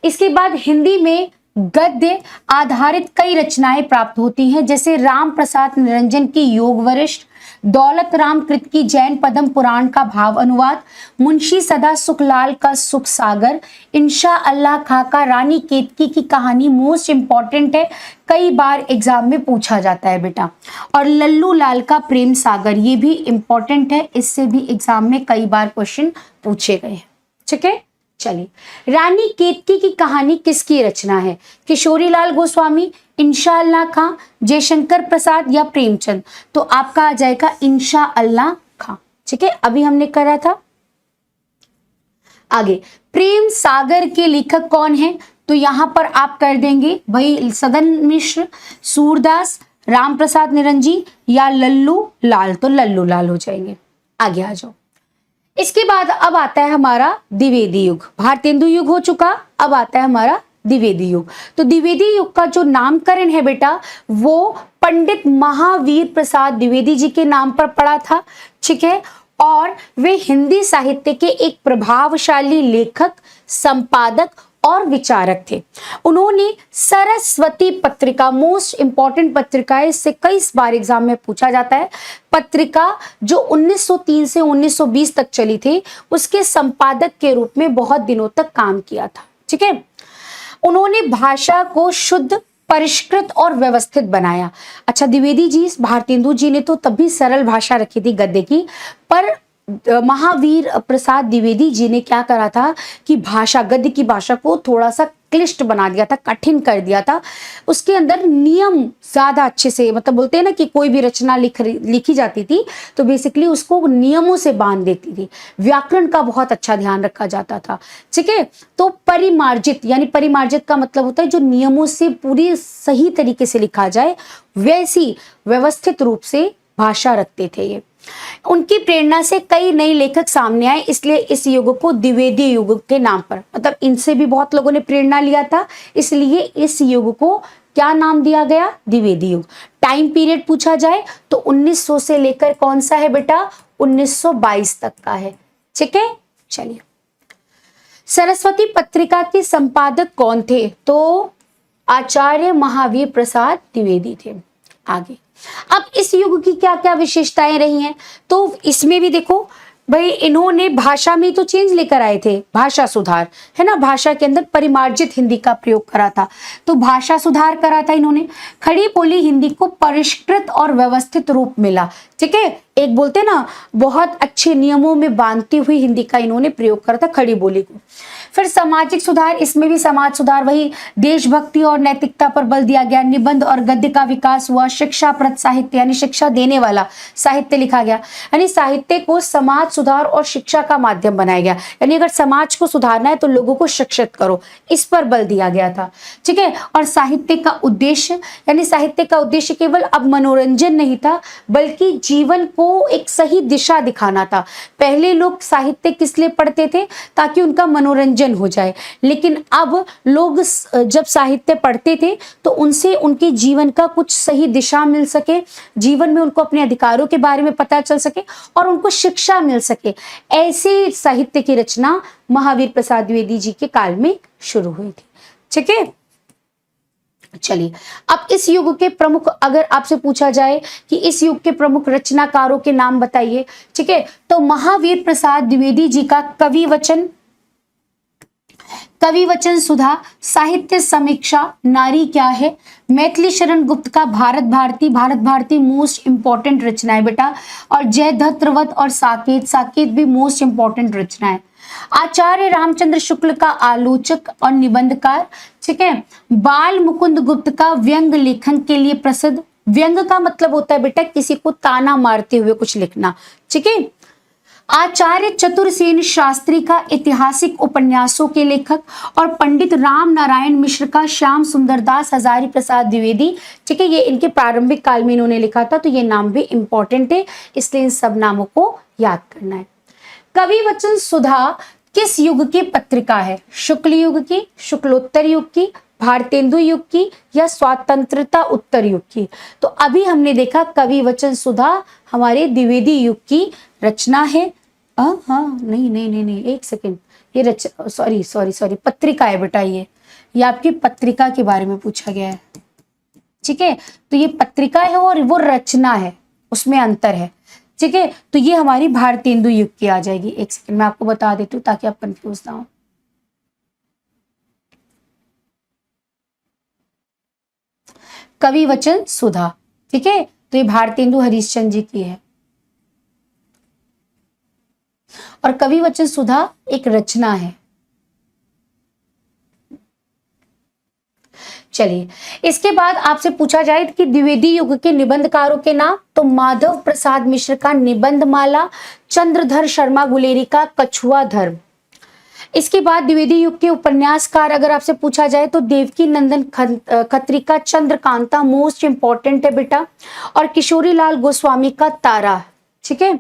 इसके बाद हिंदी में गद्य आधारित कई रचनाएं प्राप्त होती हैं, जैसे राम प्रसाद निरंजन की योग वरिष्ठ, दौलत राम कृत की जैन पद्म पुराण का भाव अनुवाद, मुंशी सदा सुखलाल का सुख सागर, इंशा अल्लाह खां का रानी केतकी की कहानी मोस्ट इंपॉर्टेंट है, कई बार एग्जाम में पूछा जाता है बेटा, और लल्लू लाल का प्रेम सागर, ये भी इंपॉर्टेंट है, इससे भी एग्जाम में कई बार क्वेश्चन पूछे गए हैं। ठीक है, चलिए रानी केतकी की कहानी किसकी रचना है? किशोरीलाल गोस्वामी, इंशा अल्लाह खां, जयशंकर प्रसाद या प्रेमचंद? तो आपका आ जाएगा इंशा अल्लाह खां। ठीक है, अभी हमने करा था। आगे प्रेम सागर के लेखक कौन है? तो यहां पर आप कर देंगे भाई सदन मिश्र, सूरदास, राम प्रसाद निरंजी या लल्लू लाल, तो लल्लू लाल हो जाएंगे। आगे आ जाओ। इसके बाद अब आता है हमारा द्विवेदी युग। भारतेंदु युग हो चुका, अब आता है हमारा द्विवेदी युग। तो द्विवेदी युग का जो नामकरण है बेटा वो पंडित महावीर प्रसाद द्विवेदी जी के नाम पर पड़ा था। ठीक है, और वे हिंदी साहित्य के एक प्रभावशाली लेखक, संपादक और विचारक थे। उन्होंने सरस्वती पत्रिका, मोस्ट इंपॉर्टेंट पत्रिका है, इससे कई बार एग्जाम में पूछा जाता है, पत्रिका जो 1903 से 1920 तक चली थी, उसके संपादक के रूप में बहुत दिनों तक काम किया था। ठीक है, उन्होंने भाषा को शुद्ध, परिष्कृत और व्यवस्थित बनाया। अच्छा, द्विवेदी जी, भारतेंदु जी ने तो तब भी सरल भाषा रखी थी गद्य की, पर महावीर प्रसाद द्विवेदी जी ने क्या करा था कि भाषा, गद्य की भाषा को थोड़ा सा क्लिष्ट बना दिया था, कठिन कर दिया था। उसके अंदर नियम ज्यादा अच्छे से, मतलब बोलते हैं ना कि कोई भी रचना लिखी जाती थी तो बेसिकली उसको नियमों से बांध देती थी, व्याकरण का बहुत अच्छा ध्यान रखा जाता था। ठीक है, तो परिमार्जित, यानी परिमार्जित का मतलब होता है जो नियमों से पूरी सही तरीके से लिखा जाए, वैसी व्यवस्थित रूप से भाषा रखते थे ये। उनकी प्रेरणा से कई नए लेखक सामने आए, इसलिए इस युग को द्विवेदी युग के नाम पर, मतलब इनसे भी बहुत लोगों ने प्रेरणा लिया था, इसलिए इस युग को क्या नाम दिया गया? द्विवेदी युग। टाइम पीरियड पूछा जाए तो 1900 से लेकर कौन सा है बेटा? 1922 तक का है। ठीक है, चलिए सरस्वती पत्रिका के संपादक कौन थे? तो आचार्य महावीर प्रसाद द्विवेदी थे। आगे अब इस युग की क्या क्या विशेषताएं रही हैं, तो इसमें भी देखो भाई, इन्होंने भाषा में तो चेंज लेकर आए थे, भाषा सुधार है ना, भाषा के अंदर परिमार्जित हिंदी का प्रयोग करा था, तो भाषा सुधार करा था इन्होंने। खड़ी बोली हिंदी को परिष्कृत और व्यवस्थित रूप मिला। ठीक है, एक बोलते ना बहुत अच्छे नियमों में बांधती हुई हिंदी का इन्होंने प्रयोग करा था, खड़ी बोली को। फिर सामाजिक सुधार, इसमें भी समाज सुधार, वही देशभक्ति और नैतिकता पर बल दिया गया। निबंध और गद्य का विकास हुआ। शिक्षाप्रद साहित्य, यानी शिक्षा देने वाला साहित्य लिखा गया, यानी साहित्य को समाज सुधार और शिक्षा का माध्यम बनाया गया, यानी अगर समाज को सुधारना है तो लोगों को शिक्षित करो, इस पर बल दिया गया था। ठीक है, और साहित्य का उद्देश्य, यानी साहित्य का उद्देश्य केवल अब मनोरंजन नहीं था, बल्कि जीवन को एक सही दिशा दिखाना था। पहले लोग साहित्य किस लिए पढ़ते थे? ताकि उनका मनोरंजन हो जाए, लेकिन अब लोग जब साहित्य पढ़ते थे तो उनसे उनके जीवन का कुछ सही दिशा मिल सके, जीवन में उनको अपने अधिकारों के बारे में पता चल सके और उनको शिक्षा मिल सके। ऐसे साहित्य की रचना महावीर प्रसाद द्विवेदी जी के काल में शुरू हुई थी। ठीक है, चलिए अब इस युग के प्रमुख, अगर आपसे पूछा जाए कि इस युग के प्रमुख रचनाकारों के नाम बताइए, ठीक है, तो महावीर प्रसाद द्विवेदी जी का कवि वचन सुधा, साहित्य समीक्षा, नारी क्या है, मैथिली शरण गुप्त का भारत भारती मोस्ट इंपॉर्टेंट रचना है बेटा, और जयद्रथवत और साकेत भी मोस्ट इंपॉर्टेंट रचना है। आचार्य रामचंद्र शुक्ल का आलोचक और निबंधकार, ठीक है। बाल मुकुंद गुप्त का व्यंग लेखन के लिए प्रसिद्ध, व्यंग का मतलब होता है बेटा किसी को ताना मारते हुए कुछ लिखना, ठीक है। आचार्य चतुरसेन शास्त्री का ऐतिहासिक उपन्यासों के लेखक, और पंडित राम नारायण मिश्र का श्याम सुंदर दास हजारी प्रसाद द्विवेदी, ठीक है, ये इनके प्रारंभिक काल में इन्होंने लिखा था, तो ये नाम भी इंपॉर्टेंट है, इसलिए इन सब नामों को याद करना है। कवि वचन सुधा किस युग की पत्रिका है? शुक्ल युग की, शुक्लोत्तर युग की, भारतेंदु युग की, या स्वतंत्रता उत्तर युग की? तो अभी हमने देखा कवि वचन सुधा हमारे द्विवेदी युग की रचना है। हाँ नहीं, एक सेकेंड, ये सॉरी पत्रिका है बेटा, ये आपकी पत्रिका के बारे में पूछा गया है, ठीक है। तो ये पत्रिका है और वो रचना है, उसमें अंतर है, ठीक है। तो ये हमारी भारतेंदु युग की आ जाएगी। एक सेकंड मैं आपको बता देती हूँ ताकि आप कंफ्यूज ना हो। कवि वचन सुधा, ठीक है, तो ये भारतेंदु हरिश्चंद्र जी की है, और कवि वचन सुधा एक रचना है। चलिए, इसके बाद आपसे पूछा जाए कि द्विवेदी युग के निबंधकारों के नाम, तो माधव प्रसाद मिश्र का निबंधमाला, चंद्रधर शर्मा गुलेरी का कछुआ धर्म। इसके बाद द्विवेदी युग के उपन्यासकार अगर आपसे पूछा जाए तो देवकी नंदन खत्री का चंद्रकांता मोस्ट इंपॉर्टेंट है बेटा, और किशोरी लाल गोस्वामी का तारा, ठीक है।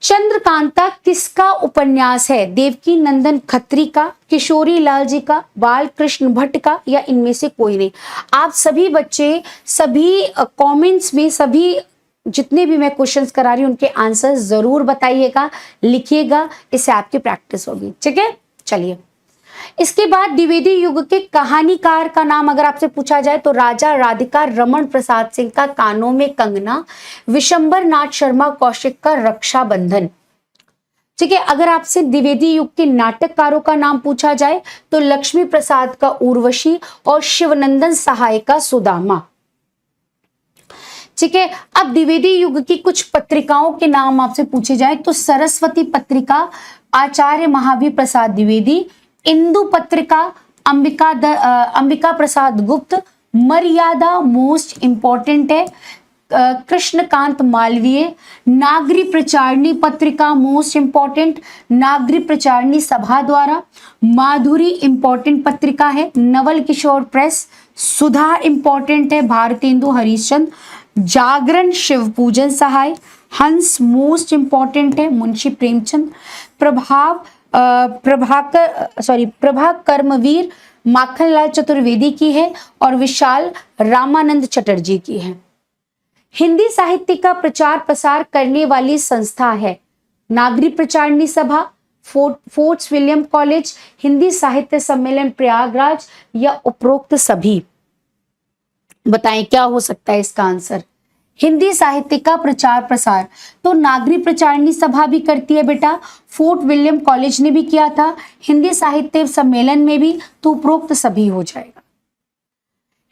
चंद्रकांता किसका उपन्यास है? देवकी नंदन खत्री का, किशोरी लाल जी का, बाल कृष्ण भट्ट का, या इनमें से कोई नहीं? आप सभी बच्चे सभी कमेंट्स में सभी जितने भी मैं क्वेश्चंस करा रही हूं उनके आंसर जरूर बताइएगा, लिखिएगा, इससे आपकी प्रैक्टिस होगी, ठीक है। चलिए, इसके बाद द्विवेदी युग के कहानीकार का नाम अगर आपसे पूछा जाए तो राजा राधिका रमन प्रसाद सिंह का कानों में कंगना, विशंबर नाथ शर्मा कौशिक का रक्षाबंधन, ठीक है। अगर आपसे द्विवेदी युग के नाटककारों का नाम पूछा जाए तो लक्ष्मी प्रसाद का उर्वशी और शिवनंदन सहाय का सुदामा, ठीक है। अब द्विवेदी युग की कुछ पत्रिकाओं के नाम आपसे पूछे जाए तो सरस्वती पत्रिका आचार्य महावीर प्रसाद द्विवेदी, इंदु पत्रिका अंबिका प्रसाद गुप्त, मर्यादा मोस्ट इंपॉर्टेंट है, कृष्णकांत मालवीय, नागरी प्रचारणी पत्रिका मोस्ट इंपॉर्टेंट, नागरी प्रचारणी सभा द्वारा, माधुरी इंपॉर्टेंट पत्रिका है, नवल किशोर प्रेस, सुधा इंपॉर्टेंट है, भारतेंदु हरिश्चंद्र, जागरण शिव पूजन सहाय, हंस मोस्ट इंपॉर्टेंट है, मुंशी प्रेमचंद, प्रभा कर्मवीर माखनलाल चतुर्वेदी की है, और विशाल रामानंद चटर्जी की है। हिंदी साहित्य का प्रचार प्रसार करने वाली संस्था है नागरी प्रचारणी सभा, फोर्ट्स विलियम कॉलेज, हिंदी साहित्य सम्मेलन प्रयागराज, या उपरोक्त सभी? बताएं क्या हो सकता है इसका आंसर? हिंदी साहित्य का प्रचार प्रसार तो नागरी प्रचारणी सभा भी करती है बेटा, फोर्ट विलियम कॉलेज ने भी किया था, हिंदी साहित्य सम्मेलन में भी, तो उपरोक्त सभी हो जाएगा।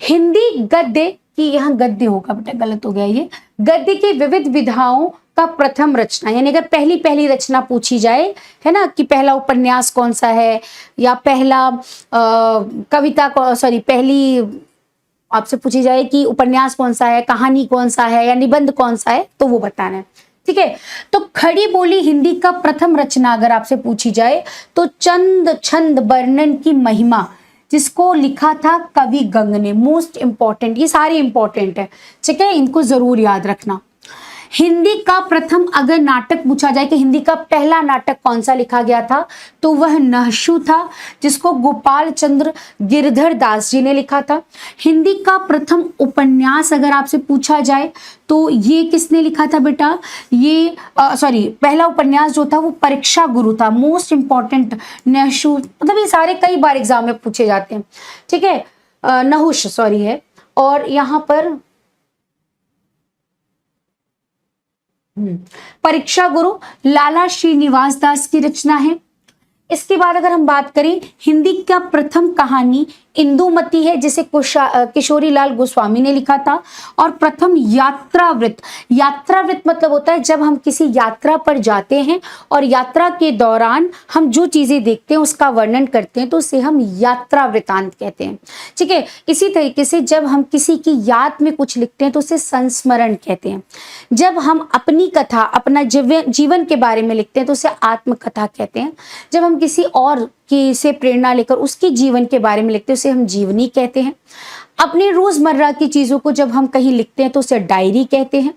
हिंदी गद्य की, यहाँ गद्य होगा बेटा, गलत हो गया ये, गद्य की विविध विधाओं का प्रथम रचना, यानी अगर पहली रचना पूछी जाए, है ना, कि पहला उपन्यास कौन सा है, या पहला पहली आपसे पूछी जाए कि उपन्यास कौन सा है, कहानी कौन सा है, या निबंध कौन सा है, तो वो बताना है, ठीक है। तो खड़ी बोली हिंदी का प्रथम रचना अगर आपसे पूछी जाए तो चंद छंद वर्णन की महिमा, जिसको लिखा था कवि गंग ने, मोस्ट इंपॉर्टेंट, ये सारे इंपॉर्टेंट है, ठीक है, इनको जरूर याद रखना। हिंदी का प्रथम अगर नाटक पूछा जाए कि हिंदी का पहला नाटक कौन सा लिखा गया था, तो वह नहशु था, जिसको गोपाल चंद्र गिरधर दास जी ने लिखा था। हिंदी का प्रथम उपन्यास अगर आपसे पूछा जाए तो ये किसने लिखा था बेटा, ये पहला उपन्यास जो था वो परीक्षा गुरु था। मोस्ट इंपॉर्टेंट नहशु, मतलब ये सारे कई बार एग्जाम में पूछे जाते हैं, ठीक है। नहुष है, और यहां पर परीक्षा गुरु लाला श्रीनिवास दास की रचना है। इसके बाद अगर हम बात करें, हिंदी का प्रथम कहानी इंदुमती है, जिसे किशोरी लाल गोस्वामी ने लिखा था। और प्रथम यात्रावृत्त, यात्रावृत्त मतलब होता है जब हम किसी यात्रा पर जाते हैं और यात्रा के दौरान हम जो चीजें देखते हैं उसका वर्णन करते हैं, तो उसे हम यात्रा वृत्तांत कहते हैं, ठीक है। इसी तरीके से जब हम किसी की याद में कुछ लिखते हैं तो उसे संस्मरण कहते हैं। जब हम अपनी कथा, अपना जीवन के बारे में लिखते हैं तो उसे आत्मकथा कहते हैं। जब हम किसी और की से प्रेरणा लेकर उसके जीवन के बारे में लिखते हैं उसे हम जीवनी कहते हैं। अपनी रोजमर्रा की चीजों को जब हम कहीं लिखते हैं तो उसे डायरी कहते हैं।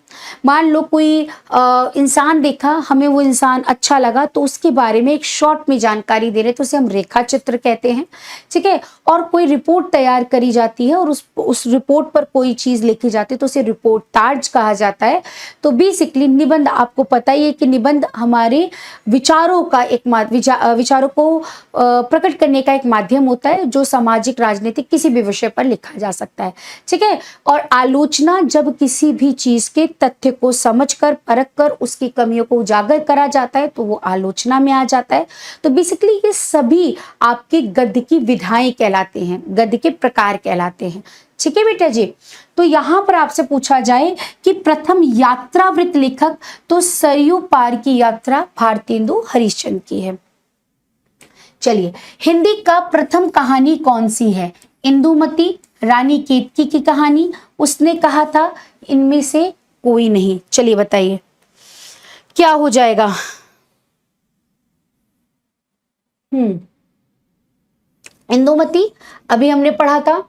मान लो कोई इंसान देखा, हमें वो इंसान अच्छा लगा तो उसके बारे में एक शॉर्ट में जानकारी दे रहे तो उसे हम रेखा चित्र कहते हैं, ठीक है। और कोई रिपोर्ट तैयार करी जाती है और उस रिपोर्ट पर कोई चीज लिखी जाती है तो उसे रिपोर्ट तार्ज कहा जाता है। तो बेसिकली निबंध, आपको पता ही है कि निबंध हमारे विचारों का एक विचारों को प्रकट करने का एक माध्यम होता है, जो सामाजिक, राजनीतिक किसी भी विषय पर लिखा जा सकता है, ठीक है। और आलोचना जब किसी भी चीज के तथ्य को समझकर, परखकर उसकी कमियों को उजागर करा जाता है तो वो आलोचना में आ जाता है। तो बेसिकली ये सभी आपके गद्य की विधाएं कहलाते हैं, गद्य के प्रकार कहलाते हैं, ठीक है बेटा जी। तो यहां पर आपसे पूछा जाए कि प्रथम यात्रावृत्त लेखक, तो सरयू पार की यात्रा भारतेंदु हरिश्चंद्र की है। चलिए, हिंदी का प्रथम कहानी कौन सी है? इंदुमती, रानी केतकी की कहानी। उसने कहा था इनमें से कोई नहीं। चलिए बताइए क्या हो जाएगा। इंदुमती अभी हमने पढ़ा था।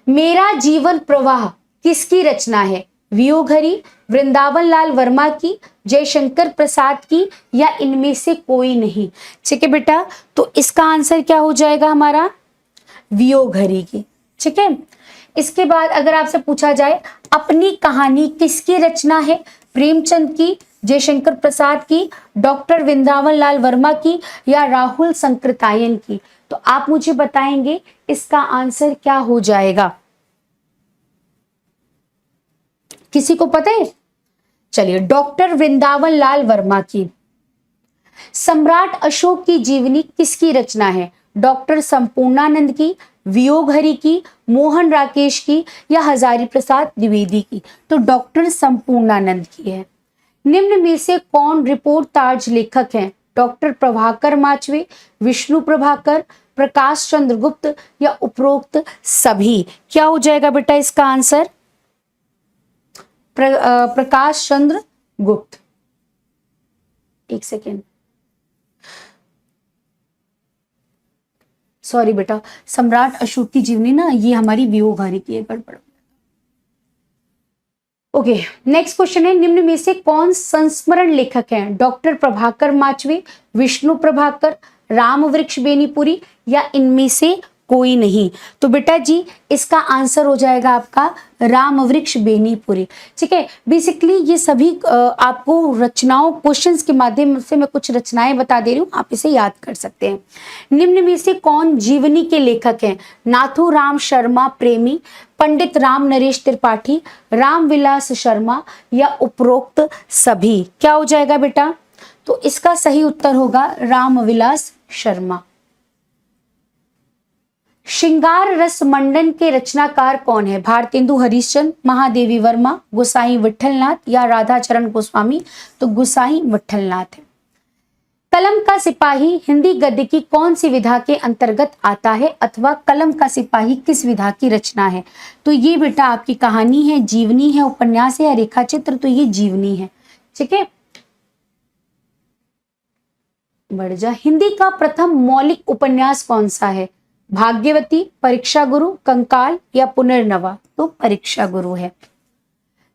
मेरा जीवन प्रवाह किसकी रचना है? वियोगहरी, वृंदावन लाल वर्मा की, जयशंकर प्रसाद की, या इनमें से कोई नहीं? ठीक है बेटा, तो इसका आंसर क्या हो जाएगा हमारा? वियोगहरी की, ठीक है। इसके बाद अगर आपसे पूछा जाए अपनी कहानी किसकी रचना है? प्रेमचंद की, जयशंकर प्रसाद की, डॉक्टर वृंदावन लाल वर्मा की, या राहुल संकृतायन की? तो आप मुझे बताएंगे इसका आंसर क्या हो जाएगा। किसी को पता है? चलिए, डॉक्टर वृंदावन लाल वर्मा की। सम्राट अशोक की जीवनी किसकी रचना है? डॉक्टर संपूर्णानंद की, वियोगहरी की, मोहन राकेश की, या हजारी प्रसाद द्विवेदी की? तो डॉक्टर संपूर्णानंद की है। निम्न में से कौन रिपोर्ट तार्ज लेखक हैं? डॉक्टर प्रभाकर माचवे, विष्णु प्रभाकर, प्रकाश चंद्र गुप्त, या उपरोक्त सभी? क्या हो जाएगा बेटा इसका आंसर? प्रकाश चंद्र गुप्त। एक सेकेंड, सॉरी बेटा, सम्राट अशोक की जीवनी ना, ये हमारी वियोगहरी की है, गड़बड़। ओके, नेक्स्ट क्वेश्चन है, निम्न में से कौन संस्मरण लेखक हैं? डॉक्टर प्रभाकर माचवे, विष्णु प्रभाकर, रामवृक्ष बेनीपुरी, या इनमें से कोई नहीं? तो बेटा जी इसका आंसर हो जाएगा आपका रामवृक्ष बेनीपुरी, ठीक है। बेसिकली ये सभी आपको रचनाओं, क्वेश्चंस के माध्यम से मैं कुछ रचनाएं बता दे रही हूँ, आप इसे याद कर सकते हैं। निम्न में से कौन जीवनी के लेखक हैं? नाथू राम शर्मा प्रेमी, पंडित राम नरेश त्रिपाठी, रामविलास शर्मा, या उपरोक्त सभी? क्या हो जाएगा बेटा? तो इसका सही उत्तर होगा रामविलास शर्मा। श्रृंगार रस मंडन के रचनाकार कौन है? भारतेंदु हरिश्चंद्र, महादेवी वर्मा, गोसाई विठलनाथ, या राधाचरण गोस्वामी? तो गोसाई विठलनाथ है। कलम का सिपाही हिंदी गद्य की कौन सी विधा के अंतर्गत आता है, अथवा कलम का सिपाही किस विधा की रचना है? तो ये बेटा आपकी कहानी है, जीवनी है, उपन्यास है, या रेखा चित्र? तो ये जीवनी है, ठीक है। बढ़ जा। हिंदी का प्रथम मौलिक उपन्यास कौन सा है? भाग्यवती, परीक्षा गुरु, कंकाल, या पुनर्नवा? तो परीक्षा गुरु है।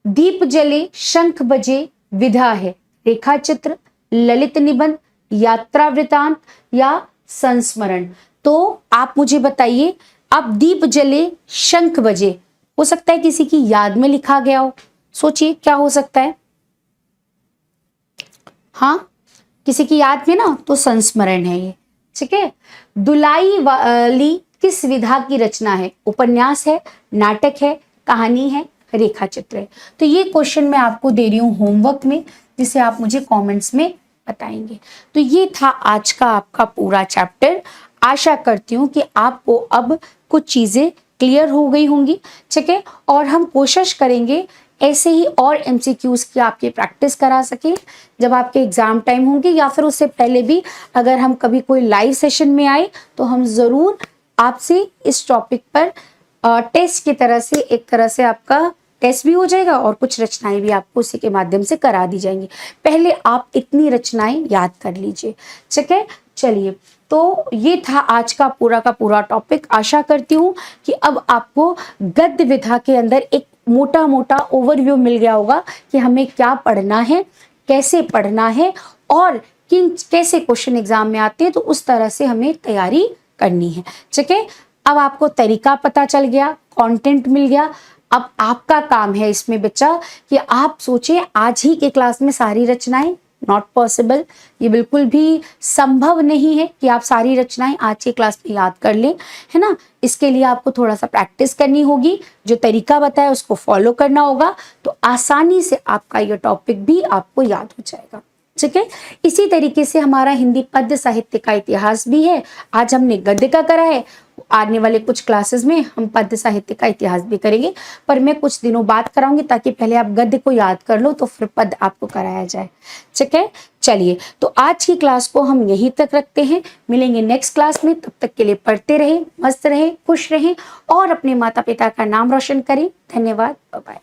दीप जले शंख बजे विधा है, रेखा चित्र, ललित निबंध, यात्रा वृतांत या संस्मरण। तो आप मुझे बताइए, अब दीप जले शंख बजे, हो सकता है किसी की याद में लिखा गया हो, सोचिए क्या हो सकता है। हाँ, किसी की याद में ना, तो संस्मरण है ये, ठीक है। दुलाई वाली किस विधा की रचना है, उपन्यास है, नाटक है, कहानी है, रेखा चित्र है। तो ये क्वेश्चन मैं आपको दे रही हूँ होमवर्क में, जिसे आप मुझे कमेंट्स में बताएंगे। तो ये था आज का आपका पूरा चैप्टर। आशा करती हूँ कि आपको अब कुछ चीजें क्लियर हो गई होंगी, ठीक है। और हम कोशिश करेंगे ऐसे ही और एमसीक्यूज की आपकी प्रैक्टिस करा सकें जब आपके एग्जाम टाइम होंगे, या फिर उससे पहले भी अगर हम कभी कोई लाइव सेशन में आए तो हम जरूर आपसे इस टॉपिक पर टेस्ट की तरह से, एक तरह से आपका टेस्ट भी हो जाएगा और कुछ रचनाएं भी आपको उसी के माध्यम से करा दी जाएंगी। पहले आप इतनी रचनाएं याद कर लीजिए, ठीक है। चलिए, तो ये था आज का पूरा टॉपिक। आशा करती हूँ कि अब आपको गद्य विधा के अंदर एक मोटा मोटा ओवरव्यू मिल गया होगा कि हमें क्या पढ़ना है, कैसे पढ़ना है और किन कैसे क्वेश्चन एग्जाम में आते हैं, तो उस तरह से हमें तैयारी करनी है, ठीक है। अब आपको तरीका पता चल गया, कंटेंट मिल गया। अब आपका काम है इसमें बच्चा कि आप सोचें आज ही के क्लास में सारी रचनाएं, नॉट पॉसिबल, ये बिल्कुल भी संभव नहीं है कि आप सारी रचनाएं आज की क्लास में याद कर लें, है ना। इसके लिए आपको थोड़ा सा प्रैक्टिस करनी होगी, जो तरीका बताया उसको फॉलो करना होगा, तो आसानी से आपका ये टॉपिक भी आपको याद हो जाएगा, ठीक है। इसी तरीके से हमारा हिंदी पद्य साहित्य का इतिहास भी है। आज हमने गद्य का करा है, आने वाले कुछ क्लासेस में हम पद्य साहित्य का इतिहास भी करेंगे, पर मैं कुछ दिनों बाद कराऊंगी ताकि पहले आप गद्य को याद कर लो तो फिर पद्य आपको कराया जाए, ठीक है। चलिए, तो आज की क्लास को हम यहीं तक रखते हैं, मिलेंगे नेक्स्ट क्लास में। तब तक के लिए पढ़ते रहें, मस्त रहें, खुश रहें और अपने माता पिता का नाम रोशन करें। धन्यवाद, बाय बाय।